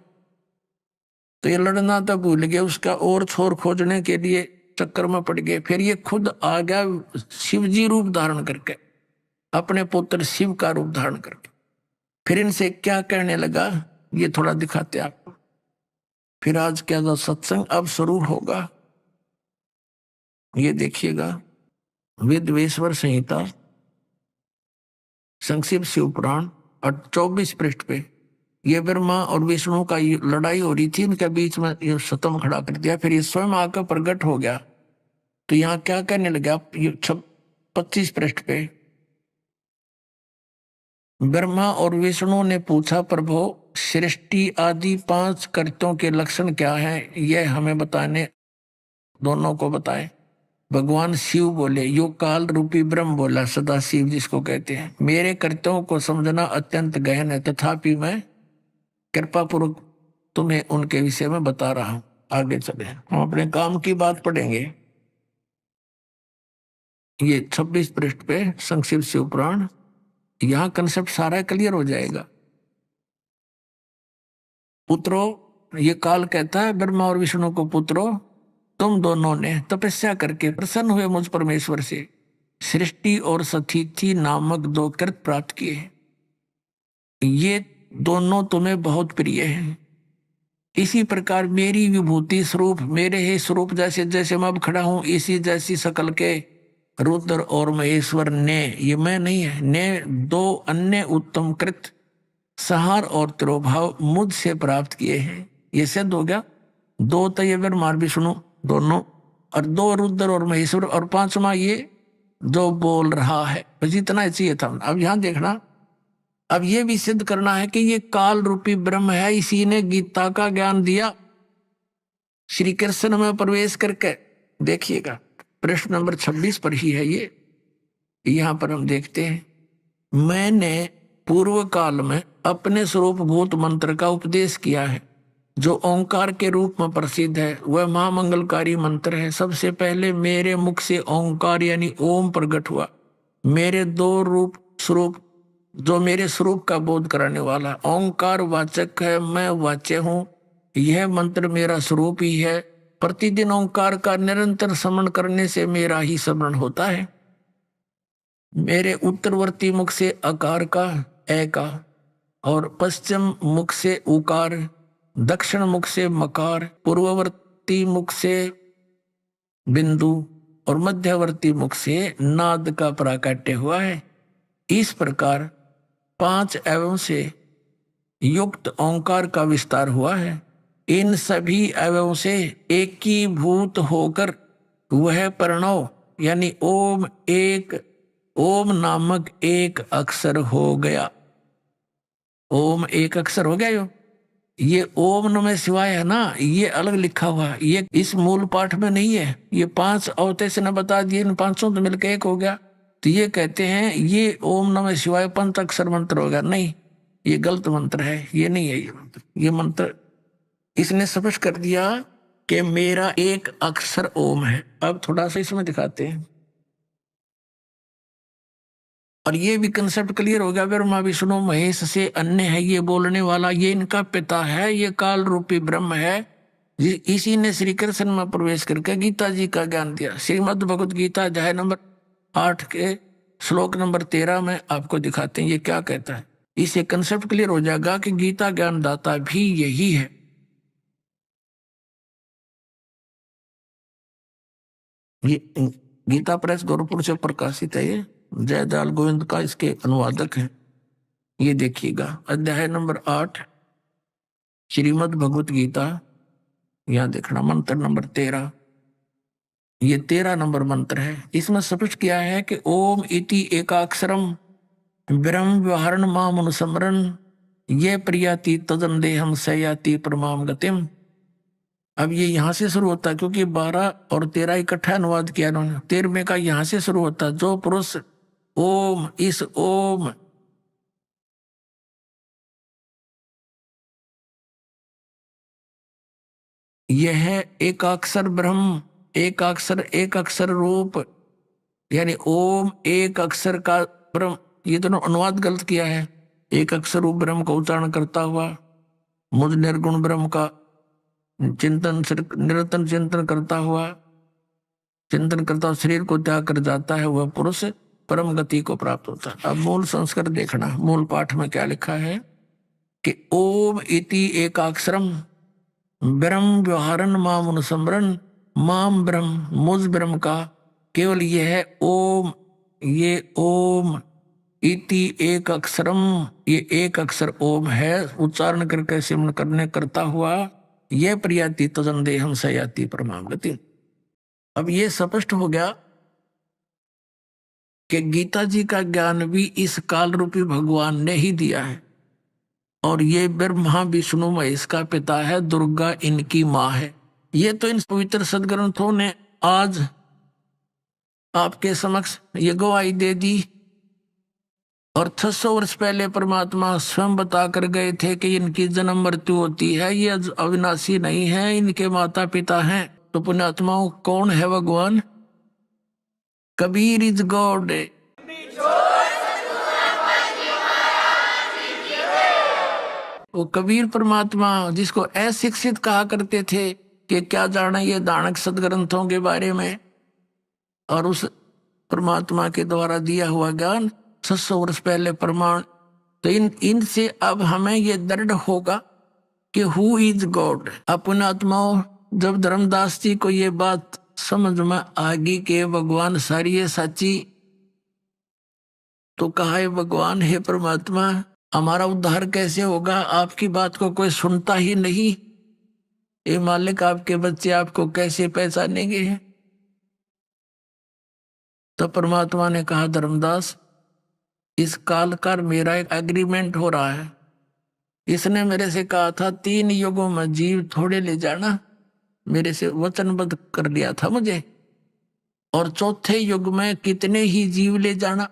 तो ये लड़ना तो भूल गए, उसका और छोर खोजने के लिए चक्कर में पड़ गए। फिर ये खुद आ गया शिव जी रूप धारण करके, अपने पुत्र शिव का रूप धारण करके। फिर इनसे क्या कहने लगा, ये थोड़ा दिखाते आपको। फिर आज क्या जो सत्संग अब शुरू होगा, ये देखिएगा। वेदवेश्वर संहिता संक्षिप्त शिव पुराण और 24 पृष्ठ पे ये ब्रह्मा और विष्णु का लड़ाई हो रही थी, इनके बीच में ये स्तंभ खड़ा कर दिया। फिर ये स्वयं आकर प्रकट हो गया। तो यहाँ क्या कहने लगा, ये 25 पृष्ठ पे ब्रह्मा और विष्णु ने पूछा, प्रभु सृष्टि आदि 5 कृत्यों के लक्षण क्या हैं, यह हमें बताने, दोनों को बताए। भगवान शिव बोले, यो काल रूपी ब्रह्म बोला, सदा शिव जिसको कहते हैं, मेरे कृत्यों को समझना अत्यंत गहन है, तथापि मैं कृपा पूर्वक तुम्हें उनके विषय में बता रहा हूं। आगे चले, हम अपने काम की बात पढ़ेंगे। ये 26 पृष्ठ पे संक्षिप्त शिव पुराण, यहां कंसेप्ट सारा क्लियर हो जाएगा। पुत्रों, ये काल कहता है ब्रह्मा और विष्णु को, पुत्रों तुम दोनों ने तपस्या करके प्रसन्न हुए मुझ परमेश्वर से सृष्टि और सथिति नामक 2 कृत प्राप्त किए। ये दोनों तुम्हें बहुत प्रिय हैं। इसी प्रकार मेरी विभूति स्वरूप, मेरे ही स्वरूप जैसे जैसे मैं अब खड़ा हूं, इसी जैसी सकल के रुद्र और महेश्वर ने, ये मैं नहीं है, ने 2 अन्य उत्तम कृत सहार और तिरोभाव मुझसे प्राप्त किए हैं। ये सिद्ध हो गया। 2 तो ये ब्रह्मा विष्णु दोनों, और 2 रुद्र और महेश्वर और 5वां ये जो बोल रहा है। बस इतना ही चाहिए था। अब यहां देखना, अब ये भी सिद्ध करना है कि ये काल रूपी ब्रह्म है, इसी ने गीता का ज्ञान दिया श्री कृष्ण में प्रवेश करके। देखिएगा प्रश्न नंबर 26 पर ही है ये। यहां पर हम देखते हैं, मैंने पूर्व काल में अपने स्वरूप भूत मंत्र का उपदेश किया है जो ओंकार के रूप में प्रसिद्ध है। वह महामंगलकारी मंत्र है। सबसे पहले मेरे मुख से ओंकार यानी ओम प्रकट हुआ। मेरे 2 रूप स्वरूप जो मेरे स्वरूप का बोध कराने वाला। ओंकार वाचक है, मैं वाच्य हूं। यह मंत्र मेरा स्वरूप ही है। प्रतिदिन ओंकार का निरंतर स्मरण करने से मेरा ही स्मरण होता है। मेरे उत्तरवर्ती मुख से अकार का ए का, और पश्चिम मुख से उकार, दक्षिण मुख से मकार, पूर्ववर्ती मुख से बिंदु और मध्यवर्ती मुख से नाद का प्राकट्य हुआ है। इस प्रकार 5 अवयवों से युक्त ओंकार का विस्तार हुआ है। इन सभी अवयवों से एकीभूत होकर वह प्रणव यानी ओम नामक एक अक्षर हो गया। ओम एक अक्षर हो गया। ये ओम नमः शिवाय है ना, ये अलग लिखा हुआ है, ये इस मूल पाठ में नहीं है। ये 5 अवतेश ने बता दिए, इन 500 तो मिलकर एक हो गया। तो ये कहते हैं ये ओम नमः शिवाय 5 अक्षर मंत्र होगा। नहीं, ये गलत मंत्र है, ये नहीं है। ये मंत्र इसने स्पष्ट कर दिया कि मेरा एक अक्षर ओम है। अब थोड़ा सा इसमें दिखाते हैं और ये भी कंसेप्ट क्लियर हो गया। ब्रह्मा विष्णु महेश से अन्य है ये बोलने वाला, ये इनका पिता है, ये काल रूपी ब्रह्म है। इसी ने श्री कृष्ण में प्रवेश करके गीता जी का ज्ञान दिया। श्रीमद् भगवद गीता अध्याय नंबर 8 के श्लोक नंबर 13 में आपको दिखाते हैं ये क्या कहता है। इससे कंसेप्ट क्लियर हो जाएगा कि गीता ज्ञान दाता भी यही है। ये गीता प्रेस गोरखपुर से प्रकाशित है। ये जयदयाल गोविंद का इसके अनुवादक है। ये देखिएगा अध्याय नंबर 8 श्रीमद् भगवत गीता, यहां देखना मंत्र नंबर 13। ये 13 नंबर मंत्र है। इसमें स्पष्ट किया है कि ओम इति एकाक्षरम ब्रह्म व्यवहारण माम अनुस्मरण ये प्रियाति तदंदेहम सयाति परमाम गतिम। अब ये यहां से शुरू होता है क्योंकि 12 और 13 इकट्ठा अनुवाद किया उन्होंने। 13वें का यहां से शुरू होता है। जो पुरुष ओम, इस ओम यह एकाक्षर ब्रह्म, एक अक्षर रूप यानी ओम एक अक्षर का ब्रह्म, ये दोनों अनुवाद गलत किया है। एक अक्षर रूप ब्रह्म का उच्चारण करता हुआ मुझ निर्गुण ब्रह्म का निरंतर चिंतन करता शरीर को त्याग कर जाता है, वह पुरुष परम गति को प्राप्त होता है। अब मूल संस्कार देखना, मूल पाठ में क्या लिखा है कि ओम इति एकाक्षरम ब्रह्म व्यवहारन माम अनुस्मरण माम ब्रह्म, मुझ ब्रह्म का केवल यह है ओम, ये ओम इति एक अक्षरम, ये एक अक्षर ओम है। उच्चारण करके सिमरण करने करता हुआ यह प्रियाति तदंदेहम सयाति परमाम गति। अब ये स्पष्ट हो गया कि गीता जी का ज्ञान भी इस काल रूपी भगवान ने ही दिया है और ये ब्रह्मा विष्णु महेश का पिता है, दुर्गा इनकी माँ है। ये तो इन पवित्र सदग्रंथों ने आज आपके समक्ष ये गवाही दे दी और 600 वर्ष पहले परमात्मा स्वयं बता कर गए थे कि इनकी जन्म मृत्यु होती है, ये अविनाशी नहीं है, इनके माता पिता हैं। तो पुण्यात्माओं कौन है भगवान? Kabir is God. वो कबीर परमात्मा जिसको अशिक्षित कहा करते थे कि क्या जाना ये दानक सदग्रंथों के बारे में, और उस परमात्मा के द्वारा दिया हुआ ज्ञान 600 वर्ष पहले प्रमाण। तो इनसे अब हमें ये दृढ़ होगा कि हु इज गॉड। अपने आत्माओं जब धर्मदास जी को ये बात समझ में आ गई कि भगवान सारी है साची, तो कहा है भगवान हे परमात्मा हमारा उद्धार कैसे होगा? आपकी बात को कोई सुनता ही नहीं। ये मालिक आपके बच्चे आपको कैसे पहचानेंगे? तो परमात्मा ने कहा, धर्मदास इस काल का मेरा एक एग्रीमेंट हो रहा है। इसने मेरे से कहा था 3 युगों में जीव थोड़े ले जाना, मेरे से वचनबद्ध कर लिया था मुझे, और चौथे युग में कितने ही जीव ले जाना।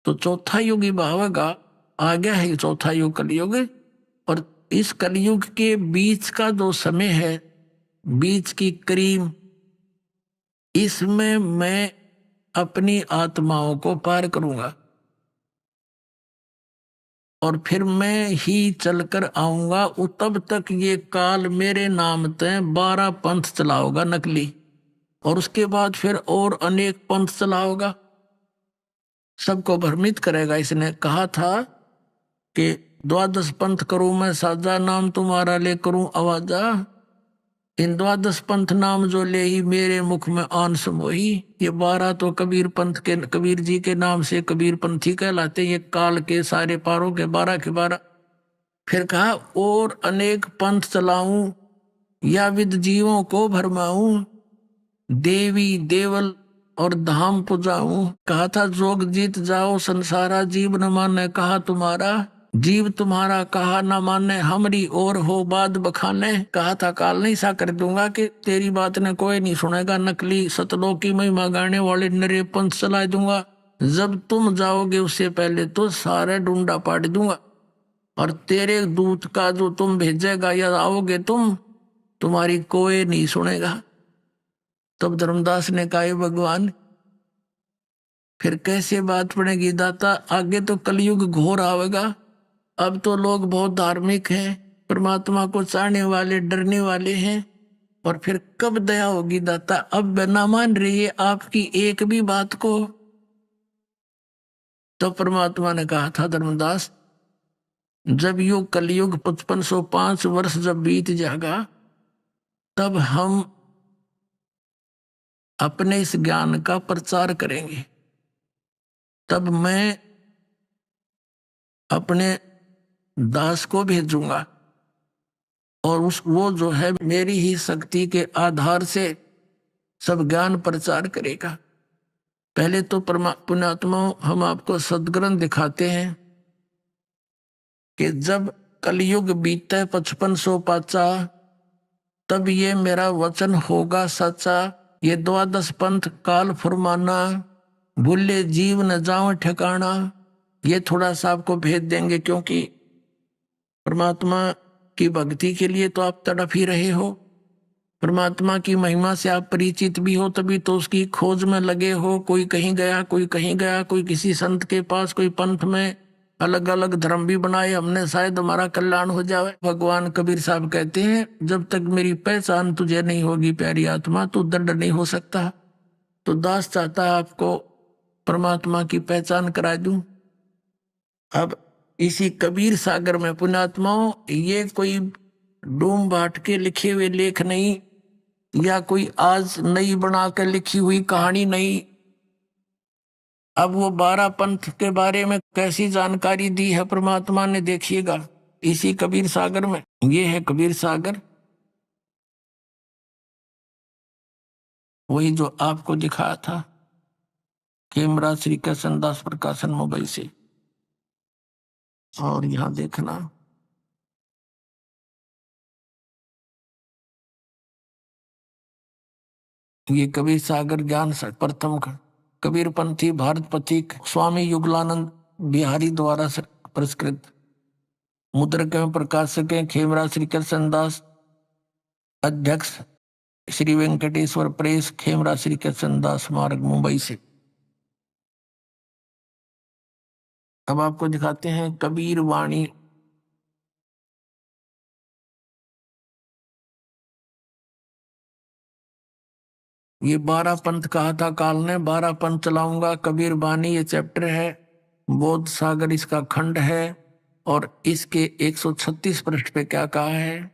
तो चौथा युग ही भावेगा, आ गया है चौथा युग कलयुग। और इस कलयुग के बीच का जो समय है, बीच की क्रीम, इसमें मैं अपनी आत्माओं को पार करूंगा और फिर मैं ही चलकर आऊंगा। तब तक ये काल मेरे नाम तय 12 पंथ चलाओगा नकली, और उसके बाद फिर और अनेक पंथ चलाओगा, सबको भ्रमित करेगा। इसने कहा था कि 12 पंथ करूं मैं साजा, नाम तुम्हारा ले करूं आवाजा। इन 12 पंथ नाम जो ले ही मेरे मुख में आन समोही। ये 12 तो कबीर पंथ के, कबीर जी के नाम से कबीर पंथी कहलाते। ये काल के सारे पारों के 12 के 12। फिर कहा और अनेक पंथ चलाऊं या विद जीवों को भरमाऊं, देवी देवल और धाम पुजाऊं। कहा था जोग जीत जाओ संसारा, जीव न माने कहा तुम्हारा, जीव तुम्हारा कहा न माने हमरी और हो बाद बखाने। कहा था काल नहीं सा कर दूंगा कि तेरी बात ने कोई नहीं सुनेगा, नकली सतलों की महिमा गाने वाले नरे पंथ चला दूंगा। जब तुम जाओगे उससे पहले तो सारे डूंडा पाट दूंगा, और तेरे दूत का जो तुम भेजेगा या आओगे तुम, तुम्हारी कोई नहीं सुनेगा। तब धर्मदास ने कहा भगवान फिर कैसे बात पड़ेगी दाता, आगे तो कलयुग घोर आवेगा। अब तो लोग बहुत धार्मिक हैं, परमात्मा को चाहने वाले, डरने वाले हैं, और फिर कब दया होगी दाता। अब न मान रही है आपकी एक भी बात को। तो परमात्मा ने कहा था धर्मदास जब युग कलयुग 5505 वर्ष जब बीत जाएगा, तब हम अपने इस ज्ञान का प्रचार करेंगे। तब मैं अपने दास को भेजूंगा, और वो जो है मेरी ही शक्ति के आधार से सब ज्ञान प्रचार करेगा। पहले तो पुण्यात्मा हम आपको सदग्रंथ दिखाते हैं कि जब कलयुग बीते 5505 तब ये मेरा वचन होगा सच्चा। ये 12 पंथ काल फरमाना, भूले जीव न जाओ ठिकाना। ये थोड़ा सा आपको भेज देंगे, क्योंकि परमात्मा की भक्ति के लिए तो आप तड़प ही रहे हो, परमात्मा की महिमा से आप परिचित भी हो, तभी तो उसकी खोज में लगे हो। कोई कहीं गया, कोई कहीं गया, कोई किसी संत के पास, कोई पंथ में, अलग अलग धर्म भी बनाए हमने, शायद हमारा कल्याण हो जाए। भगवान कबीर साहब कहते हैं जब तक मेरी पहचान तुझे नहीं होगी प्यारी आत्मा, तो दंड नहीं हो सकता। तो दास चाहता है आपको परमात्मा की पहचान करा दूं। अब इसी कबीर सागर में पुण्यात्माओं, ये कोई डूम बाट के लिखे हुए लेख नहीं, या कोई आज नई बना कर लिखी हुई कहानी नहीं। अब वो 12 पंथ के बारे में कैसी जानकारी दी है परमात्मा ने, देखिएगा इसी कबीर सागर में। ये है कबीर सागर, वही जो आपको दिखाया था खेमरा श्री कृष्णदास प्रकाशन मुंबई से। और यहां देखना ये कबीर सागर ज्ञान प्रथम कबीर पंथी भारत पथिक स्वामी युगलानंद बिहारी द्वारा पुरस्कृत। मुद्रक एवं प्रकाशक हैं खेमरा श्री कृष्णदास, अध्यक्ष श्री वेंकटेश्वर प्रेस, खेमरा श्री कृष्णदास मार्ग मुंबई से। अब आपको दिखाते हैं कबीर वाणी। ये 12 पंथ कहा था काल ने, 12 पंथ चलाऊंगा। कबीर वाणी ये चैप्टर है, बोध सागर इसका खंड है, और इसके 136 पृष्ठ पे क्या कहा है,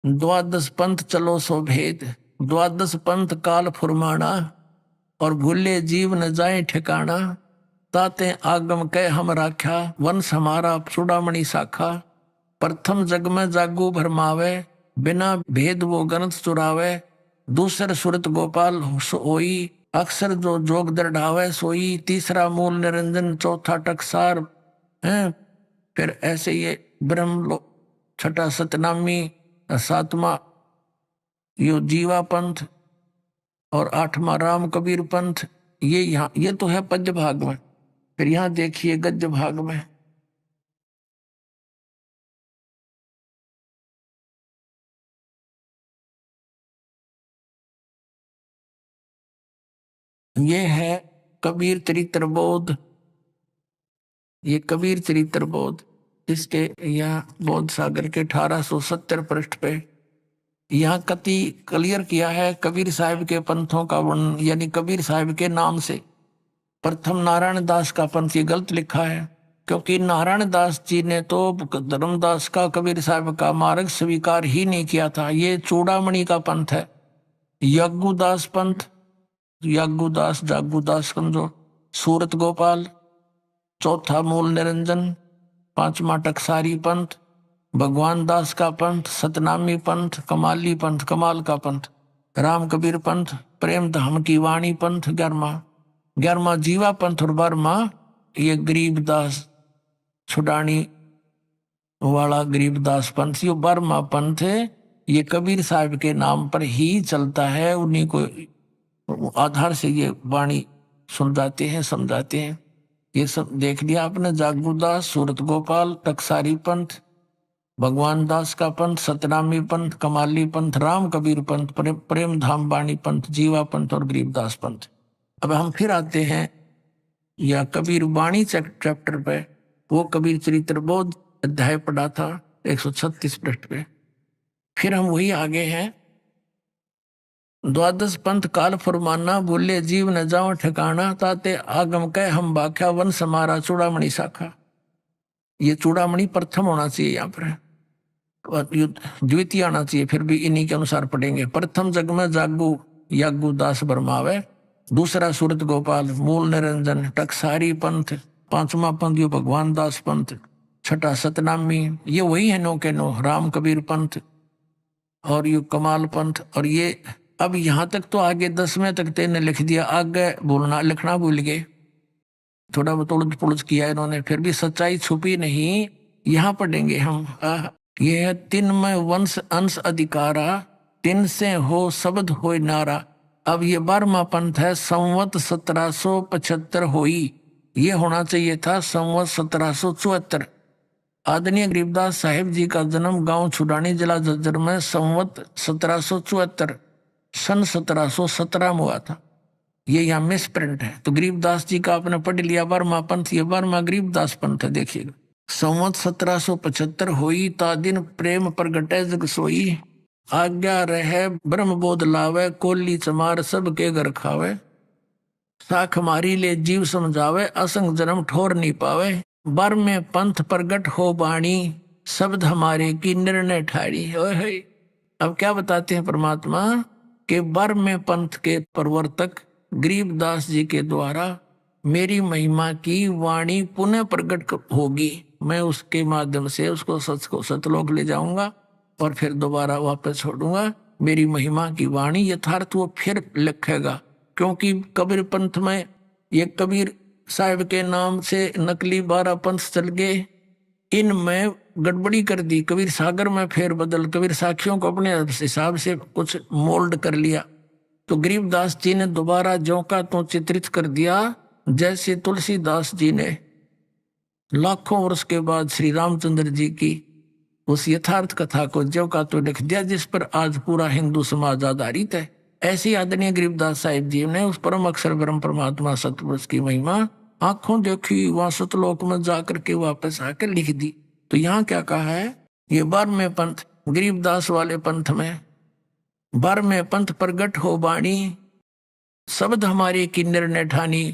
12 पंथ चलो सो भेद, 12 पंथ काल फुरमाना, और भूले जीव न जाए ठिकाना। ताते आगम कह हम राख्या, वंश हमारा चूड़ामणि शाखा। प्रथम जग में जागू भरमावे, बिना भेद वो ग्रंथ चुरावे। दूसर सुरत गोपाल सोई, अक्सर जो जोग दृढ़ावे सोई, तीसरा मूल निरंजन, चौथा टकसार है। फिर ऐसे ये ब्रह्म लोक, छठा सतनामी, सातवां यो जीवा पंथ और आठवां राम कबीर पंथ। ये यहाँ ये तो है पद्य भाग में। फिर यहाँ देखिए गद्य भाग में ये है कबीर चरित्र बोध। ये कबीर चरित्र बोध, इसके यहाँ बोध सागर के 1870 पृष्ठ पे यहाँ कति क्लियर किया है कबीर साहिब के पंथों का वर्णन, यानी कबीर साहिब के नाम से। प्रथम नारायण दास का पंथ, ये गलत लिखा है, क्योंकि नारायण दास जी ने तो धर्मदास का कबीर साहिब का मार्ग स्वीकार ही नहीं किया था। ये चूड़ामणि का पंथ है। यज्ञुदास पंथ, यज्ञुदास जागुदास समझो, सूरत गोपाल, चौथा मूल निरंजन, पांचवा टकसारी पंथ, भगवान दास का पंथ, सतनामी पंथ, कमाली पंथ, कमाल का पंथ, राम कबीर पंथ, प्रेम धाम की वाणी पंथ, 11वां जीवा पंथ और 12वां ये गरीबदास छुडानी वाला गरीबदास पंथ। ये 12वां पंथ ये कबीर साहिब के नाम पर ही चलता है। उन्हीं को आधार से ये वाणी सुलझाते हैं, समझाते हैं। ये सब देख लिया आपने, जागुदास, सूरत गोपाल, टकसारी पंथ, भगवान दास का पंथ, सतनामी पंथ, कमाली पंथ, राम कबीर पंथ, प्रेम धाम वाणी पंथ, जीवा पंथ और गरीबदास पंथ। अब हम फिर आते हैं या कबीर वाणी चैप्टर पे। वो कबीर चरित्र बोध अध्याय पढ़ा था 136 पृष्ठ पे। फिर हम वही आगे हैं। द्वादश पंथ काल फरमाना, बोले जीव न जाओ ठिकाना, ताते आगम कह हम बाख्या, वन समारा चूड़ामणि शाखा। ये चूड़ामणि प्रथम होना चाहिए यहाँ पर, द्वितीय आना चाहिए, फिर भी इन्हीं के अनुसार पढ़ेंगे। प्रथम जग में जागू यागू दास बरमावे, दूसरा सूरत गोपाल, मूल निरंजन, टकसारी पंथ, पांचवा पंथ यो भगवान दास पंथ, छठा सतनामी, ये वही है नो के नो, राम कबीर पंथ और ये कमाल पंथ। और ये अब यहाँ तक तो आगे 10वें तक तेने लिख दिया, आगे बोलना लिखना भूल गए, थोड़ा बहुत उलझ पुलझ किया इन्होंने, फिर भी सच्चाई छुपी नहीं। यहाँ पढ़ेंगे हम। ये है तिन में वंश अंश अधिकारा, तिन से हो शब्द हो नारा। अब ये 12वां पंथ है, संवत 1775 होई, ये होना चाहिए था संवत 1774। आदरणीय गरीबदास साहिब जी का जन्म गांव छुडानी जिला झज्जर में संवत 1774 सन 1717 में हुआ था। ये यहाँ मिस प्रिंट है, तो गरीबदास जी का आपने पढ़ लिया 12वां पंथ। ये 12वां गरीबदास पंथ है। देखिएगा, संवत 1775 होई, ता दिन प्रेम प्रगटे जग सोई, आज्ञा रहे ब्रह्म बोध लावे, कोली चमार सब के घर खावे, साख मारी ले जीव समझावे, असंग जन्म ठोर नहीं पावे, 12वें पंथ प्रगट हो बाणी, शब्द हमारे की निर्णय ठाड़ी। अब क्या बताते हैं परमात्मा के 12वें पंथ के प्रवर्तक गरीबदास जी के द्वारा मेरी महिमा की वाणी पुनः प्रकट होगी। मैं उसके माध्यम से उसको सच को सतलोक ले जाऊंगा और फिर दोबारा वापस छोड़ूंगा। मेरी महिमा की वाणी यथार्थ वो फिर लिखेगा, क्योंकि कबीर पंथ में ये कबीर साहिब के नाम से नकली 12 पंथ चल गए, इनमें गड़बड़ी कर दी, कबीर सागर में फेर बदल, कबीर साखियों को अपने हिसाब से कुछ मोल्ड कर लिया। तो गरीबदास जी ने दोबारा ज्यों का तो चित्रित कर दिया, जैसे तुलसीदास जी ने लाखों वर्ष के बाद श्री रामचंद्र जी की उस यथार्थ कथा को ज्यों का तो लिख दिया, जिस पर आज पूरा हिंदू समाज आधारित है। ऐसी आदरणीय गरीबदास साहिब जी ने उस परम अक्षर ब्रह्म परमात्मा सतपुरुष की महिमा आंखों देखी, वहां सतलोक में जाकर के वापस आकर लिख दी। तो यहाँ क्या कहा है, ये 12वें पंथ गरीबदास वाले पंथ में 12वें पंथ प्रगट हो बाणी, शब्द हमारे की निर्णय ठानी।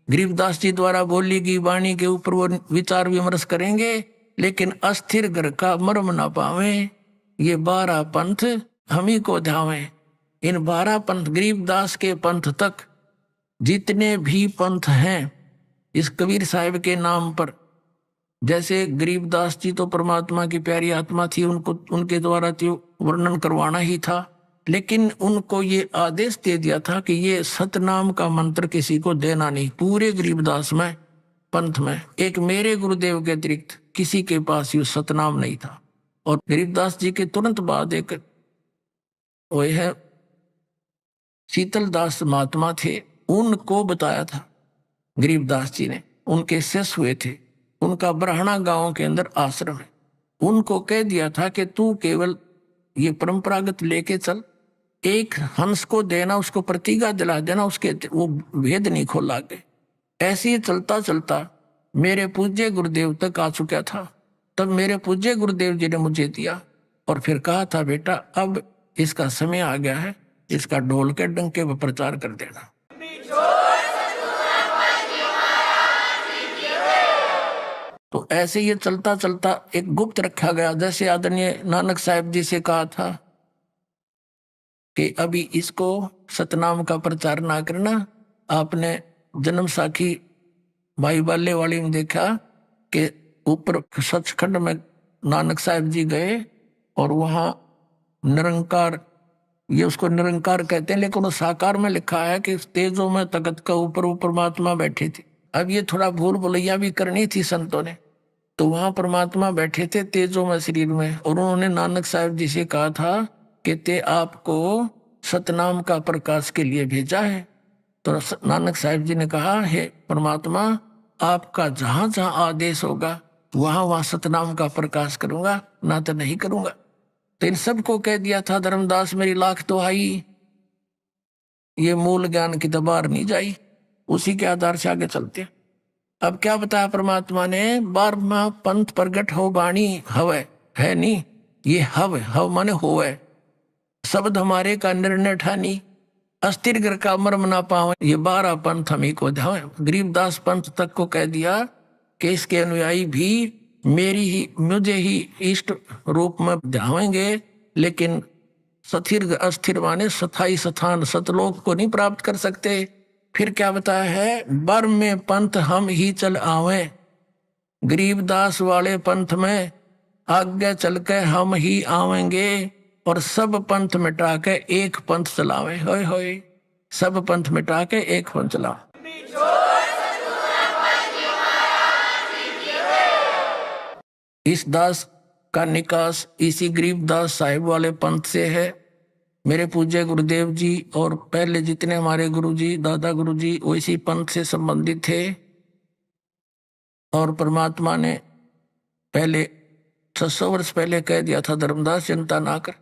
गरीबदास जी द्वारा बोली गई वाणी के ऊपर वो विचार विमर्श करेंगे, लेकिन अस्थिर घर का मर्म ना पावे। ये 12 पंथ हम ही को ध्यावे। इन 12 पंथ गरीबदास के पंथ तक जितने भी पंथ हैं इस कबीर साहिब के नाम पर, जैसे गरीबदास जी तो परमात्मा की प्यारी आत्मा थी, उनको उनके द्वारा तो वर्णन करवाना ही था। लेकिन उनको ये आदेश दे दिया था कि ये सतनाम का मंत्र किसी को देना नहीं। पूरे गरीबदास में पंथ में एक मेरे गुरुदेव के अतिरिक्त किसी के पास ये सतनाम नहीं था। और गरीबदास जी के तुरंत बाद एक वो है शीतलदास महात्मा थे, उनको बताया था गरीबदास जी ने, उनके शिष्य हुए थे, उनका ब्राह्मणा गांव के अंदर आश्रम है। उनको कह दिया था कि तू केवल ये परंपरागत लेके चल, एक हंस को देना, उसको प्रतिज्ञा दिला देना, उसके वो भेद नहीं खोला गए। ऐसे ही चलता चलता मेरे पूज्य गुरुदेव तक आ चुका था। तब मेरे पूज्य गुरुदेव जी ने मुझे दिया और फिर कहा था, बेटा अब इसका समय आ गया है, इसका ढोल के डंके पर प्रचार कर देना। तो ऐसे ये चलता चलता एक गुप्त रखा गया, जैसे आदरणीय नानक साहिब जी से कहा था कि अभी इसको सतनाम का प्रचार ना करना। आपने जन्म साखी भाई बाले वाली में देखा कि ऊपर सचखंड में नानक साहिब जी गए और वहां निरंकार, ये उसको निरंकार कहते हैं, लेकिन वो साकार में लिखा है कि तेजों में तकत का ऊपर ऊपर परमात्मा बैठे थे। अब ये थोड़ा भूल भुलैया भी करनी थी संतों ने, तो वहां परमात्मा बैठे थे तेजों में शरीर में, और उन्होंने नानक साहिब जी से कहा था कि ते आपको सतनाम का प्रकाश के लिए भेजा है। तो नानक साहिब जी ने कहा, हे परमात्मा आपका जहां जहां आदेश होगा वहां वहां सतनाम का प्रकाश करूंगा, ना तो नहीं करूंगा। तो इन सबको कह दिया था, धर्मदास मेरी लाख तो आई, ये मूल ज्ञान की दबार नहीं जाई, उसी के आधार से आगे चलते। अब क्या बताया परमात्मा ने, 12वां पंथ प्रगट हो बाणी हवे है नहीं, ये हव माने होवे, शब्द हमारे का निर्णय ठानी, अस्थिर ग्रह का मर्म ना पावे, ये 12 पंथ हम ही को ध्यावे। गरीबदास पंथ तक को कह दिया कि इसके अनुयायी भी मुझे ही इष्ट रूप में ध्यावेंगे, लेकिन स्थिर अस्थिर माने स्थाई स्थान सतलोक को नहीं प्राप्त कर सकते। फिर क्या बताया है, बर में पंथ हम ही चल आवे, गरीबदास वाले पंथ में आगे चल के हम ही आवेंगे, और सब पंथ मिटा के एक पंथ चलावे। होय होय, सब पंथ मिटा के एक पंथ चलावे। इस दास का निकास इसी गरीबदास साहिब वाले पंथ से है। मेरे पूज्य गुरुदेव जी और पहले जितने हमारे गुरुजी दादा गुरुजी वो इसी पंथ से संबंधित थे, और परमात्मा ने पहले 600 वर्ष पहले कह दिया था, धर्मदास चिंता ना कर,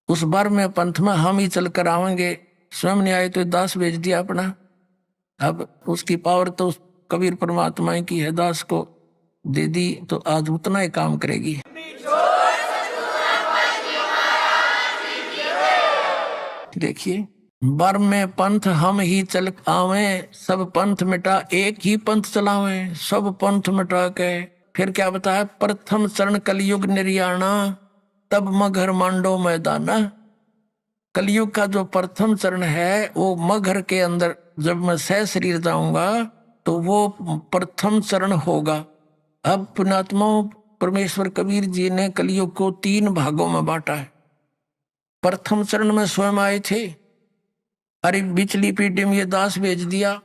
उस बार में पंथ में हम ही चल कर आवेंगे। स्वयं ने आए तो दास भेज दिया अपना। अब उसकी पावर तो कबीर परमात्मा की है, दास को दे दी तो आज उतना ही काम करेगी। देखिए, बर में पंथ हम ही चल आवे, सब पंथ मिटा एक ही पंथ चलावे, सब पंथ मिटा के। फिर क्या बताया, प्रथम चरण कलयुग निर्याणा, तब मगर मांडो मैदाना। कलयुग का जो प्रथम चरण है वो मगर के अंदर जब मैं सह शरीर जाऊंगा तो वो प्रथम चरण होगा। अब पुण्यात्माओं, परमेश्वर कबीर जी ने कलयुग को 3 भागों में बांटा है। प्रथम चरण में स्वयं आए थे, अरे बिचली पीढ़ी में ये दास भेज दिया,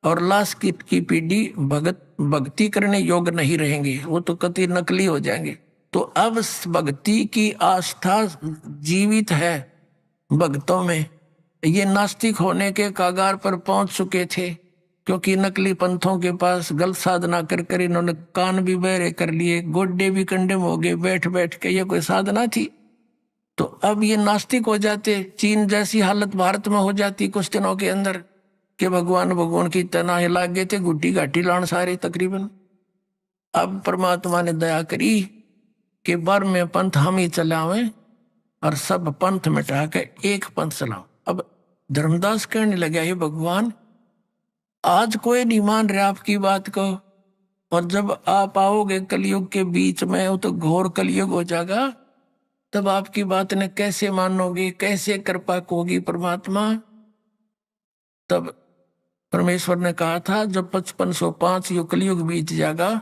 और लास्ट की पीढ़ी भक्ति करने योग्य नहीं रहेंगे, वो तो कति नकली हो जाएंगे। तो अब भक्ति की आस्था जीवित है भक्तों में। ये नास्तिक होने के कागार पर पहुंच चुके थे, क्योंकि नकली पंथों के पास गलत साधना कर कर इन्होंने कान भी बहरे कर लिए, गोड्डे भी कंडेम हो गए बैठ बैठ के। ये कोई साधना थी? तो अब ये नास्तिक हो जाते। चीन जैसी हालत भारत में हो जाती कुछ दिनों के अंदर कि भगवान की तना लाग गए थे, गुड्डी घाटी लाण सारे तकरीबन। अब परमात्मा ने दया करी कि बर में पंथ हम ही चलावे और सब पंथ मिटा के एक पंथ चलाओ। अब धर्मदास कहने लगा, ये भगवान आज कोई नहीं मान रहा आपकी बात को, और जब आप आओगे कलयुग के बीच में, वो तो घोर कलयुग हो जाएगा, तब आपकी बात ने कैसे मानोगे, कैसे कृपा होगी परमात्मा। तब परमेश्वर ने कहा था, जब 5505 युग कलयुग बीत जाएगा,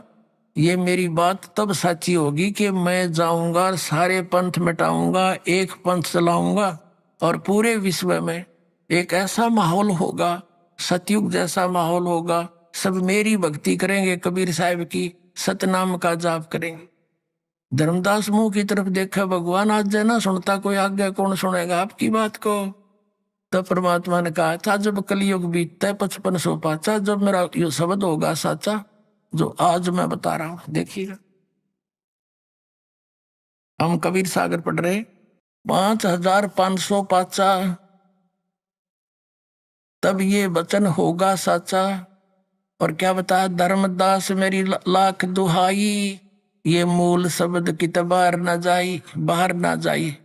ये मेरी बात तब सच्ची होगी कि मैं जाऊंगा सारे पंथ मिटाऊंगा, एक पंथ चलाऊंगा। और पूरे विश्व में एक ऐसा माहौल होगा, सतयुग जैसा माहौल होगा। सब मेरी भक्ति करेंगे, कबीर साहब की सतनाम का जाप करेंगे। धर्मदास मुंह की तरफ देखा, भगवान आज ना सुनता कोई आज्ञा कौन सुनेगा आपकी बात को। तब परमात्मा ने कहा था, जब कलयुग बीतता है 5500 पाचा, जब मेरा ये शब्द होगा साचा, जो आज मैं बता रहा हूं, देखिएगा। हम कबीर सागर पढ़ रहे 5500 पाचा, तब ये वचन होगा साचा। और क्या बताया, धर्मदास मेरी लाख दुहाई, ये मूल शब्द की बाहर ना जाई, बाहर ना जाई।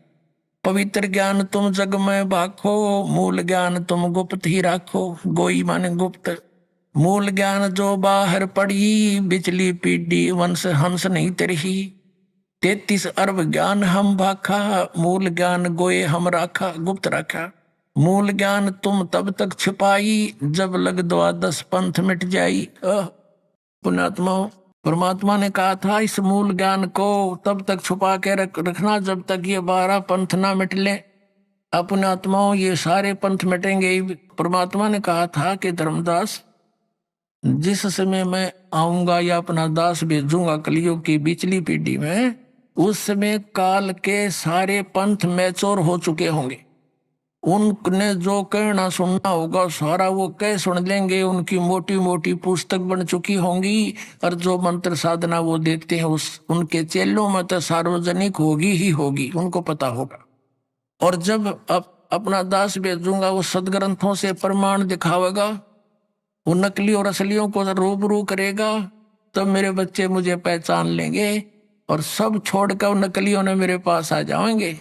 पवित्र ज्ञान तुम जग में भाखो, मूल ज्ञान तुम गुप्त ही राखो। गोई माने गुप्त, मूल ज्ञान जो बाहर पड़ी, बिचली पीढ़ी वंश हंस नहीं तरही। 33 अरब ज्ञान हम भाखा, मूल ज्ञान गोए हम राखा, गुप्त रखा। मूल ज्ञान तुम तब तक छिपाई, जब लग 12 पंथ मिट जाई। पुण्यात्मा, परमात्मा ने कहा था इस मूल ज्ञान को तब तक छुपा के रखना जब तक ये 12 पंथ ना मिट ले। अपने आत्माओं ये सारे पंथ मिटेंगे। परमात्मा ने कहा था कि धर्मदास, जिस समय मैं आऊंगा या अपना दास भेजूंगा कलयुग की बिचली पीढ़ी में, उस समय काल के सारे पंथ मैच्योर हो चुके होंगे। उनने जो कहना सुनना होगा सारा वो कह सुन लेंगे, उनकी मोटी मोटी पुस्तक बन चुकी होंगी। और जो मंत्र साधना वो देखते हैं उनके चेलों में तो सार्वजनिक होगी ही होगी, उनको पता होगा। और जब अपना दास भेजूंगा वो सदग्रंथों से प्रमाण दिखावेगा, वो नकली और असलियों को रूबरू करेगा, तब मेरे बच्चे मुझे पहचान लेंगे और सब छोड़कर नकलियों ने मेरे पास आ जाएंगे।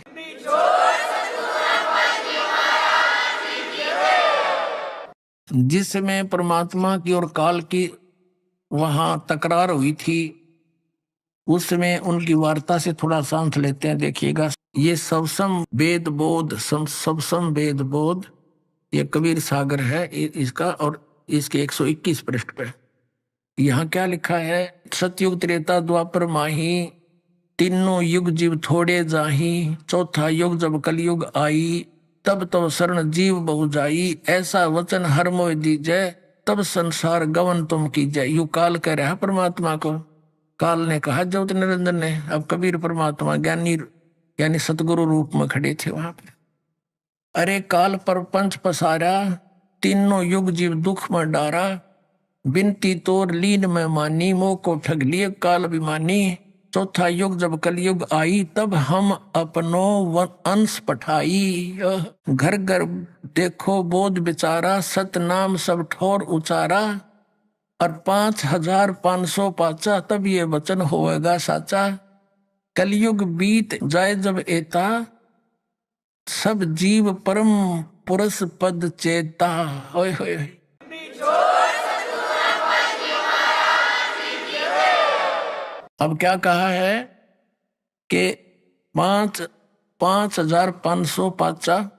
जिसमें परमात्मा की और काल की वहां तकरार हुई थी, उसमें उनकी वार्ता से थोड़ा शांत लेते हैं। देखिएगा, ये सबसम वेद बोध, सबसम वेद बोध, ये कबीर सागर है इसका, और इसके 121 पृष्ठ पे यहाँ क्या लिखा है। सतयुग त्रेता द्वापर माही, तीनों युग जीव थोड़े जाही। चौथा युग जब कलयुग आई, तब तो शरण जीव बहु जाई। ऐसा वचन हर मोह दीजय, तब संसार गवन तुम कीजय। यू काल कह रहा है परमात्मा को। काल ने कहा ज्योत निरंजन ने। अब कबीर परमात्मा ज्ञानी यानी सतगुरु रूप में खड़े थे वहां पे। अरे काल पर पंच पसारा, तीनों युग जीव दुख में डारा। बिनती तोर लीन में मानी, मोह को ठग लिए काल अभिमानी। चौथा युग जब कलयुग आई, तब हम अपनो अंश पठाई। घर घर देखो बोध बिचारा, सतनाम सब ठोर उचारा। और 5500 पाचा, तब ये वचन होएगा साचा। कलयुग बीत जाए जब एता, सब जीव परम पुरुष पद चेता। ओए होए होए। अब क्या कहा है कि 5500 पाचा,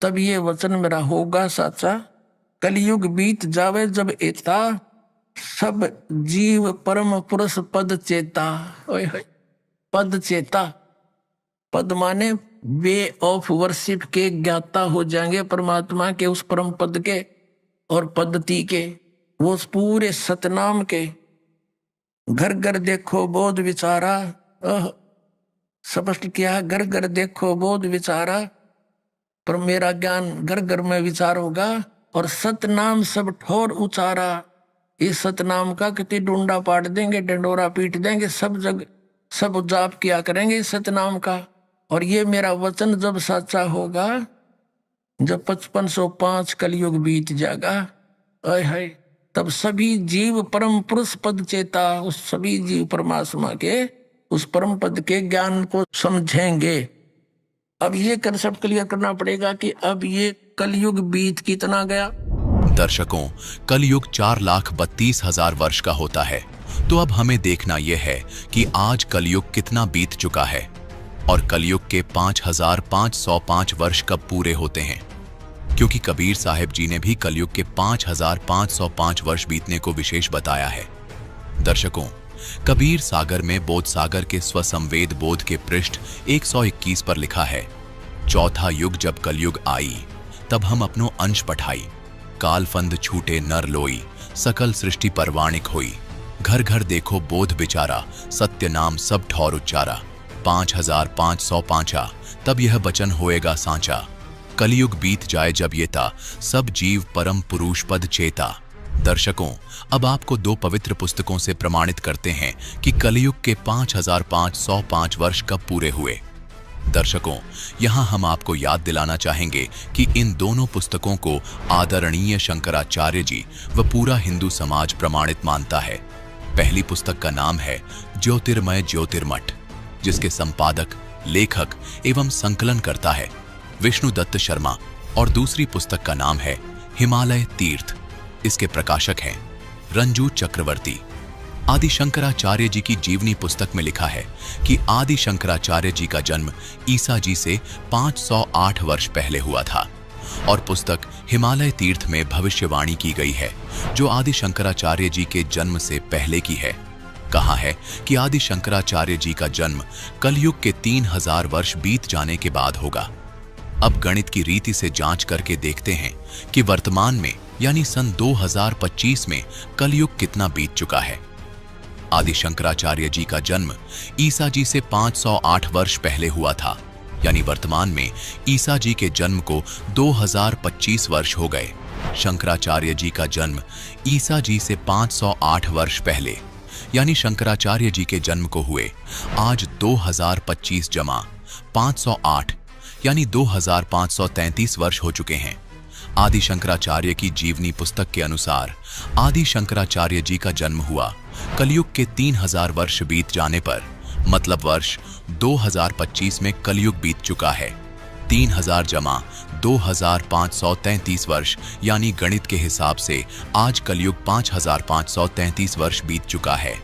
तब ये वचन मेरा होगा साचा। कलयुग बीत जावे जब एता, सब जीव परम पुरुष पद चेता। ओए होए। पद चेता, पद माने वे ऑफ वर्शिप के ज्ञाता हो जाएंगे परमात्मा के, उस परम पद के और पद्धति के, वो पूरे सतनाम के। घर घर देखो बोध विचारा, स्पष्ट किया, घर घर देखो बोध विचारा। पर मेरा ज्ञान घर घर में विचार होगा। और सतनाम सब ठोर उचारा। इस सतनाम का कितनी डूंडा पाट देंगे, डंडोरा पीट देंगे, सब जग सब जाप किया करेंगे सतनाम का। और ये मेरा वचन जब सच्चा होगा, जब 5505 कलयुग बीत जाएगा, आय हाय, तब सभी जीव परम पुरुष पद चेता, उस सभी जीव परमात्मा के उस परम पद के ज्ञान को समझेंगे। अब ये कंसेप्ट क्लियर करना पड़ेगा कि अब ये कलयुग बीत कितना गया। दर्शकों, कलयुग 4,32,000 वर्ष का होता है। तो अब हमें देखना यह है कि आज कलयुग कितना बीत चुका है और कलयुग के 5,505 वर्ष कब पूरे होते हैं, क्योंकि कबीर साहिब जी ने भी कलयुग के 5,505 वर्ष बीतने को विशेष बताया है। दर्शकों, कबीर सागर में बोध सागर के स्वसंवेद बोध के पृष्ठ 121 पर लिखा है, चौथा युग जब कलयुग आई, तब हम अपनो अंश पठाई। कालफंद छूटे नर लोई, सकल सृष्टि परवाणिक होई। घर घर देखो बोध बिचारा, सत्य नाम सब ठौर उच्चारा। 5505 तब यह वचन होएगा सांचा। कलयुग बीत जाए जब ये ता, सब जीव परम पुरुष पद चेता। दर्शकों, अब आपको 2 पवित्र पुस्तकों से प्रमाणित करते हैं कि कलयुग के 5505 वर्ष कब पूरे हुए। दर्शकों, यहां हम आपको याद दिलाना चाहेंगे कि इन दोनों पुस्तकों को आदरणीय शंकराचार्य जी व पूरा हिंदू समाज प्रमाणित मानता है। पहली पुस्तक का नाम है ज्योतिर्मय ज्योतिर्मठ, जिसके संपादक, लेखक एवं संकलन करता है विष्णु दत्त शर्मा, और दूसरी पुस्तक का नाम है हिमालय तीर्थ। इसके प्रकाशक हैं रंजू चक्रवर्ती। आदि शंकराचार्य जी की जीवनी पुस्तक में लिखा है कि आदि शंकराचार्य जी का जन्म ईसा जी से 508 वर्ष पहले हुआ था, और पुस्तक हिमालय तीर्थ में भविष्यवाणी की गई है जो आदि शंकराचार्य जी के जन्म से पहले की है। कहा है कि आदि शंकराचार्य जी का जन्म कलयुग के 3000 वर्ष बीत जाने के बाद होगा। अब गणित की रीति से जांच करके देखते हैं कि वर्तमान में यानी सन 2025 में कलयुग कितना बीत चुका है। आदि शंकराचार्य जी का जन्म ईसा जी से 508 वर्ष पहले हुआ था, यानी वर्तमान में ईसा जी के जन्म को 2025 वर्ष हो गए। शंकराचार्य जी का जन्म ईसा जी से 508 वर्ष पहले, यानी शंकराचार्य जी के जन्म को हुए आज 2025 जमा 508 यानी 2533 वर्ष हो चुके हैं। आदि शंकराचार्य की जीवनी पुस्तक के अनुसार आदि शंकराचार्य जी का जन्म हुआ कलयुग के 3000 वर्ष बीत जाने पर, मतलब वर्ष 2025 में कलयुग बीत चुका है। 3000 जमा 2533 वर्ष, यानी गणित के हिसाब से आज कलयुग 5533 वर्ष बीत चुका है।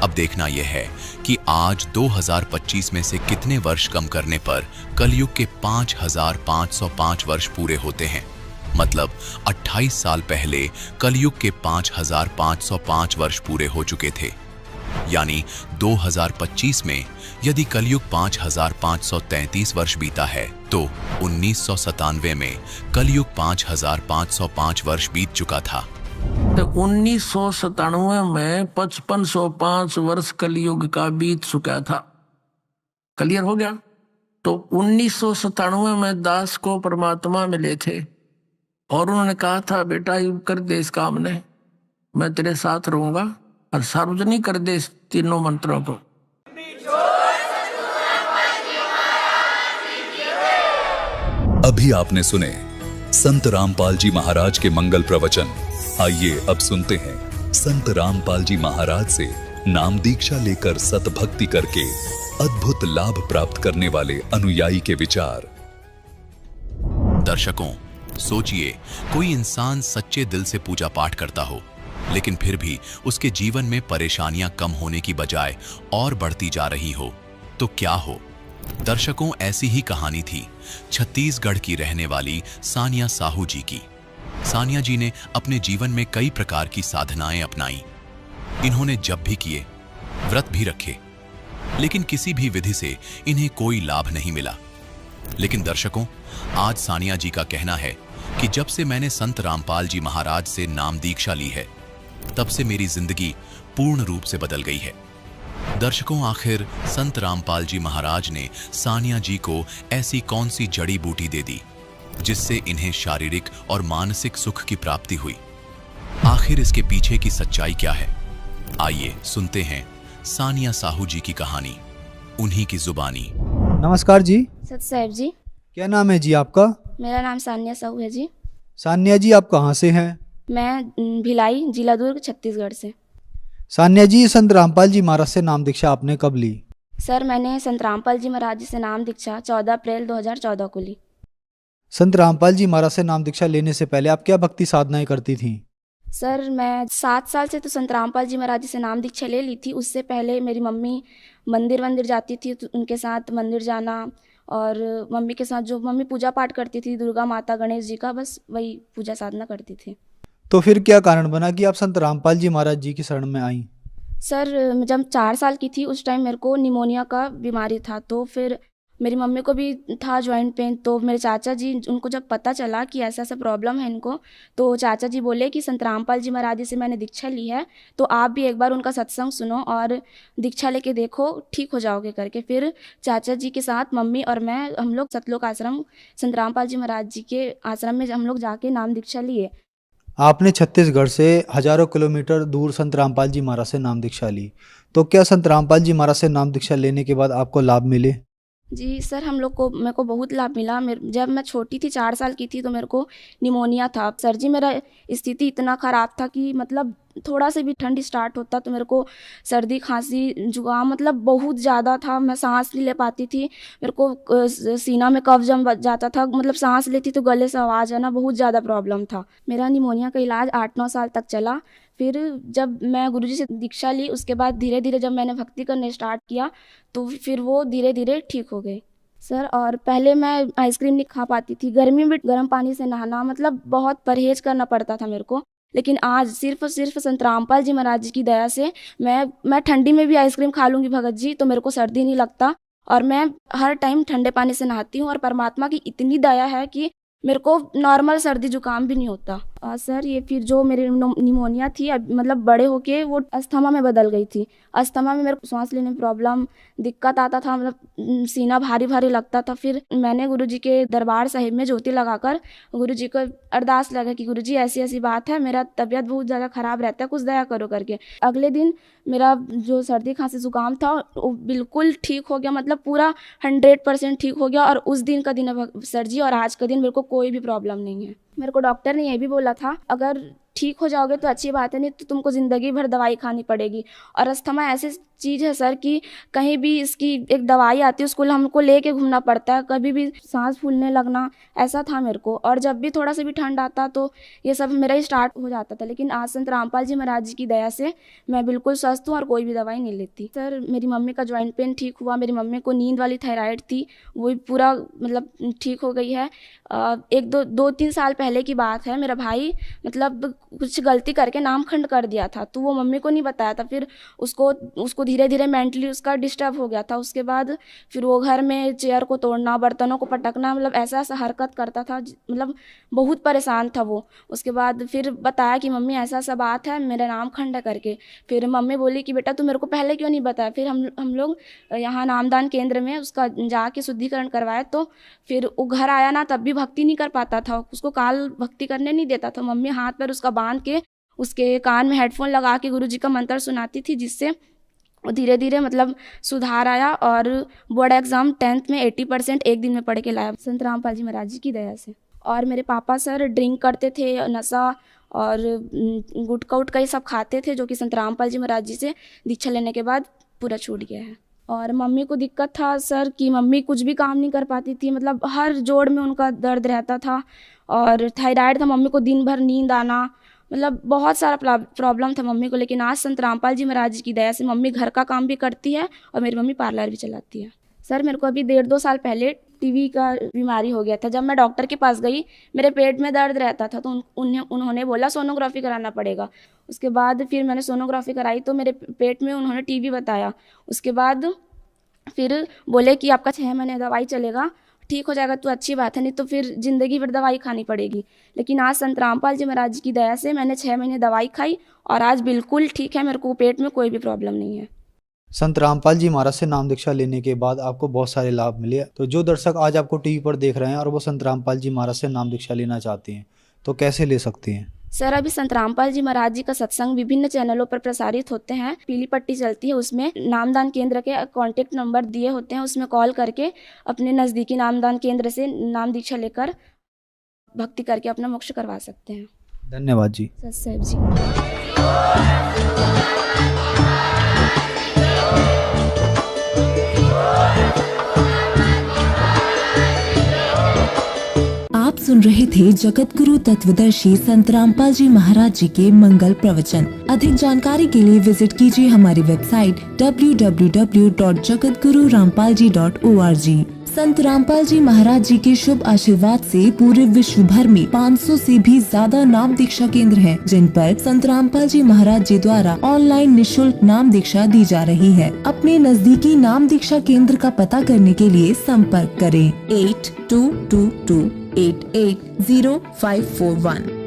अब देखना यह है कि आज 2025 में से कितने वर्ष कम करने पर कलयुग के 5505 वर्ष पूरे होते हैं। मतलब 28 साल पहले कलयुग के 5505 वर्ष पूरे हो चुके थे। यानी 2025 में यदि कलयुग 5533 वर्ष बीता है तो 1997 में कलयुग 5505 वर्ष बीत चुका था। तो 1997 में 5505 वर्ष कलयुग का बीत चुका था। क्लियर हो गया? तो 1997 में दास को परमात्मा मिले थे और उन्होंने कहा था, बेटा ये कर दे इस काम ने, मैं तेरे साथ रहूंगा, और सार्वजनिक कर दे इस तीनों मंत्रों को। अभी आपने सुने संत रामपाल जी महाराज के मंगल प्रवचन। आइए अब सुनते हैं संत रामपाल जी महाराज से नाम दीक्षा लेकर सतभक्ति करके अद्भुत लाभ प्राप्त करने वाले अनुयायी के विचार। दर्शकों, सोचिए कोई इंसान सच्चे दिल से पूजा पाठ करता हो, लेकिन फिर भी उसके जीवन में परेशानियां कम होने की बजाय और बढ़ती जा रही हो, तो क्या हो? दर्शकों, ऐसी ही कहानी थी छत्तीसगढ़ की रहने वाली सानिया साहू जी की। सानिया जी ने अपने जीवन में कई प्रकार की साधनाएं अपनाई। इन्होंने जप भी किए, व्रत भी रखे, लेकिन किसी भी विधि से इन्हें कोई लाभ नहीं मिला। लेकिन दर्शकों, आज सानिया जी का कहना है कि जब से मैंने संत रामपाल जी महाराज से नाम दीक्षा ली है, तब से मेरी जिंदगी पूर्ण रूप से बदल गई है। दर्शकों, आखिर संत रामपाल जी महाराज ने सानिया जी को ऐसी कौन सी जड़ी बूटी दे दी जिससे इन्हें शारीरिक और मानसिक सुख की प्राप्ति हुई? आखिर इसके पीछे की सच्चाई क्या है? आइए सुनते हैं सानिया साहू जी की कहानी, उन्हीं की जुबानी। नमस्कार जी। सत साहेब जी। क्या नाम है जी आपका? मेरा नाम सानिया साहू है जी। सानिया जी, आप कहाँ से हैं? मैं भिलाई, जिला दुर्ग, छत्तीसगढ़ से। सानिया जी, संत रामपाल जी महाराज से नाम दीक्षा आपने कब ली? सर, मैंने संत रामपाल जी महाराज जी से नाम दीक्षा 14 अप्रैल 2014 को ली। संत रामपाल जी महाराज से नाम दीक्षा लेने से पहले आप क्या भक्ति साधनाएं करती थीं? सर, मैं 7 साल से तो संत रामपाल जी महाराज जी से नाम दीक्षा ले ली थी। उससे पहले मेरी मम्मी मंदिर जाती थी, तो उनके साथ मंदिर जाना, और मम्मी के साथ जो मम्मी पूजा पाठ करती थी दुर्गा माता, गणेश जी का, बस वही पूजा साधना करती थी। तो फिर क्या कारण बना कि आप संत रामपाल जी महाराज जी की शरण में आई? सर, जब 4 साल की थी उस टाइम मेरे को निमोनिया का बीमारी था, तो फिर मेरी मम्मी को भी था जॉइंट पेन। तो मेरे चाचा जी, उनको जब पता चला कि ऐसा ऐसा प्रॉब्लम है इनको, तो चाचा जी बोले कि संत रामपाल जी महाराज जी से मैंने दीक्षा ली है, तो आप भी एक बार उनका सत्संग सुनो और दीक्षा लेके देखो, ठीक हो जाओगे करके। फिर चाचा जी के साथ मम्मी और मैं, हम लोग सतलोक आश्रम संत रामपाल जी महाराज जी के आश्रम में हम लोग जाके नाम दीक्षा लिए। आपने छत्तीसगढ़ से हजारों किलोमीटर दूर संत रामपाल जी महाराज से नाम दीक्षा ली, तो क्या संत रामपाल जी महाराज से नाम दीक्षा लेने के बाद आपको लाभ मिले? जी सर, मेरे को बहुत लाभ मिला। जब मैं छोटी थी, 4 साल की थी, तो मेरे को निमोनिया था। सर जी, मेरा स्थिति इतना ख़राब था कि मतलब थोड़ा से भी ठंड स्टार्ट होता तो मेरे को सर्दी, खांसी, जुकाम मतलब बहुत ज़्यादा था। मैं सांस नहीं ले पाती थी, मेरे को सीना में कफ जम जाता था, मतलब सांस लेती तो गले से आवाज़ आना, बहुत ज़्यादा प्रॉब्लम था। मेरा निमोनिया का इलाज 8-9 साल तक चला। फिर जब मैं गुरुजी से दीक्षा ली, उसके बाद धीरे धीरे जब मैंने भक्ति करने स्टार्ट किया तो फिर वो धीरे धीरे ठीक हो गए सर। और पहले मैं आइसक्रीम नहीं खा पाती थी, गर्मी में गर्म पानी से नहाना, मतलब बहुत परहेज करना पड़ता था मेरे को। लेकिन आज सिर्फ संत रामपाल जी महाराज जी की दया से मैं ठंडी में भी आइसक्रीम खा लूँगी भगत जी, तो मेरे को सर्दी नहीं लगता और मैं हर टाइम ठंडे पानी से नहाती हूँ। और परमात्मा की इतनी दया है कि मेरे को नॉर्मल सर्दी जुकाम भी नहीं होता। सर ये फिर जो मेरी निमोनिया थी, मतलब बड़े होके वो अस्थमा में बदल गई थी। अस्थमा में मेरे को सांस लेने में प्रॉब्लम, दिक्कत आता था, मतलब सीना भारी भारी लगता था। फिर मैंने गुरुजी के दरबार साहिब में ज्योति लगाकर गुरुजी को अरदास लगा कि गुरुजी ऐसी ऐसी बात है, मेरा तबीयत बहुत ज़्यादा ख़राब रहता है, कुछ दया करो करके। अगले दिन मेरा जो सर्दी खांसी जुकाम था वो बिल्कुल ठीक हो गया, मतलब पूरा 100% ठीक हो गया। और उस दिन का दिन है सर जी, और आज का दिन मेरे को कोई भी प्रॉब्लम नहीं है। मेरे को डॉक्टर ने ये भी बोला था, अगर ठीक हो जाओगे तो अच्छी बात है, नहीं तो तुमको ज़िंदगी भर दवाई खानी पड़ेगी। और अस्थमा ऐसी चीज़ है सर कि कहीं भी इसकी एक दवाई आती है, उसको हमको लेके घूमना पड़ता है, कभी भी सांस फूलने लगना, ऐसा था मेरे को। और जब भी थोड़ा सा भी ठंड आता तो ये सब मेरा ही स्टार्ट हो जाता था। लेकिन आज संत रामपाल जी महाराज जी की दया से मैं बिल्कुल स्वस्थ हूँ और कोई भी दवाई नहीं लेती। सर मेरी मम्मी का जॉइंट पेन ठीक हुआ, मेरी मम्मी को नींद वाली थायराइड थी, वो भी पूरा मतलब ठीक हो गई है। 2-3 साल पहले की बात है, मेरा भाई मतलब कुछ गलती करके नामखंड कर दिया था, तो वो मम्मी को नहीं बताया था। फिर उसको धीरे धीरे मेंटली उसका डिस्टर्ब हो गया था। उसके बाद फिर वो घर में चेयर को तोड़ना, बर्तनों को पटकना, मतलब ऐसा ऐसा हरकत करता था, मतलब बहुत परेशान था वो। उसके बाद फिर बताया कि मम्मी ऐसा ऐसा बात है, मेरा नामखंड है करके। फिर मम्मी बोली कि बेटा तू मेरे को पहले क्यों नहीं बताया। फिर हम लोग यहाँ नामदान केंद्र में उसका जाके शुद्धिकरण करवाए, तो फिर वो घर आया ना, तब भी भक्ति नहीं कर पाता था, उसको काल भक्ति करने नहीं देता था। मम्मी हाथ पर उसका बांध के उसके कान में हेडफोन लगा के गुरुजी का मंत्र सुनाती थी, जिससे वो धीरे धीरे मतलब सुधार आया। और बोर्ड एग्ज़ाम 10th में 80% एक दिन में पढ़ के लाया संत रामपाल जी महाराज जी की दया से। और मेरे पापा सर ड्रिंक करते थे, नशा और गुटखा उटका ये सब खाते थे, जो कि संत रामपाल जी महाराज जी से दीक्षा लेने के बाद पूरा छूट गया है। और मम्मी को दिक्कत था सर कि मम्मी कुछ भी काम नहीं कर पाती थी, मतलब हर जोड़ में उनका दर्द रहता था। और थायराइड था, मम्मी को दिन भर नींद आना, मतलब बहुत सारा प्रॉब्लम था मम्मी को। लेकिन आज संत रामपाल जी महाराज जी की दया से मम्मी घर का काम भी करती है और मेरी मम्मी पार्लर भी चलाती है। सर मेरे को अभी 1.5-2 साल पहले टीबी का बीमारी हो गया था। जब मैं डॉक्टर के पास गई, मेरे पेट में दर्द रहता था, तो उन्होंने बोला सोनोग्राफी कराना पड़ेगा। उसके बाद फिर मैंने सोनोग्राफी कराई तो मेरे पेट में उन्होंने टीबी बताया। उसके बाद फिर बोले कि आपका 6 महीने दवाई चलेगा, ठीक हो जाएगा तो अच्छी बात है, नहीं तो फिर ज़िंदगी भर दवाई खानी पड़ेगी। लेकिन आज संत रामपाल जी महाराज जी की दया से मैंने 6 महीने दवाई खाई और आज बिल्कुल ठीक है, मेरे को पेट में कोई भी प्रॉब्लम नहीं है। संत रामपाल जी महाराज से नाम दीक्षा लेने के बाद आपको बहुत सारे लाभ मिले। तो जो दर्शक आज आपको टीवी पर देख रहे हैं और वो संत रामपाल जी महाराज से नाम दीक्षा लेना चाहते हैं, तो कैसे ले सकते हैं? सर अभी संत रामपाल जी महाराज जी का सत्संग विभिन्न चैनलों पर प्रसारित होते हैं, पीली पट्टी चलती है, उसमें नामदान केंद्र के कांटेक्ट नंबर दिए होते हैं, उसमें कॉल करके अपने नज़दीकी नामदान केंद्र से नाम दीक्षा लेकर भक्ति करके अपना मोक्ष करवा सकते हैं। धन्यवाद जी। सत साहिब जी। आप सुन रहे थे जगत गुरु तत्वदर्शी संत रामपाल जी महाराज जी के मंगल प्रवचन। अधिक जानकारी के लिए विजिट कीजिए हमारी वेबसाइट www.jagatgururampalji.org। संत रामपाल जी महाराज जी के शुभ आशीर्वाद से पूरे विश्व भर में 500 से भी ज्यादा नाम दीक्षा केंद्र हैं, जिन पर संत रामपाल जी महाराज जी द्वारा ऑनलाइन निशुल्क नाम दीक्षा दी जा रही है। अपने नजदीकी नाम दीक्षा केंद्र का पता करने के लिए संपर्क करें 8222880541।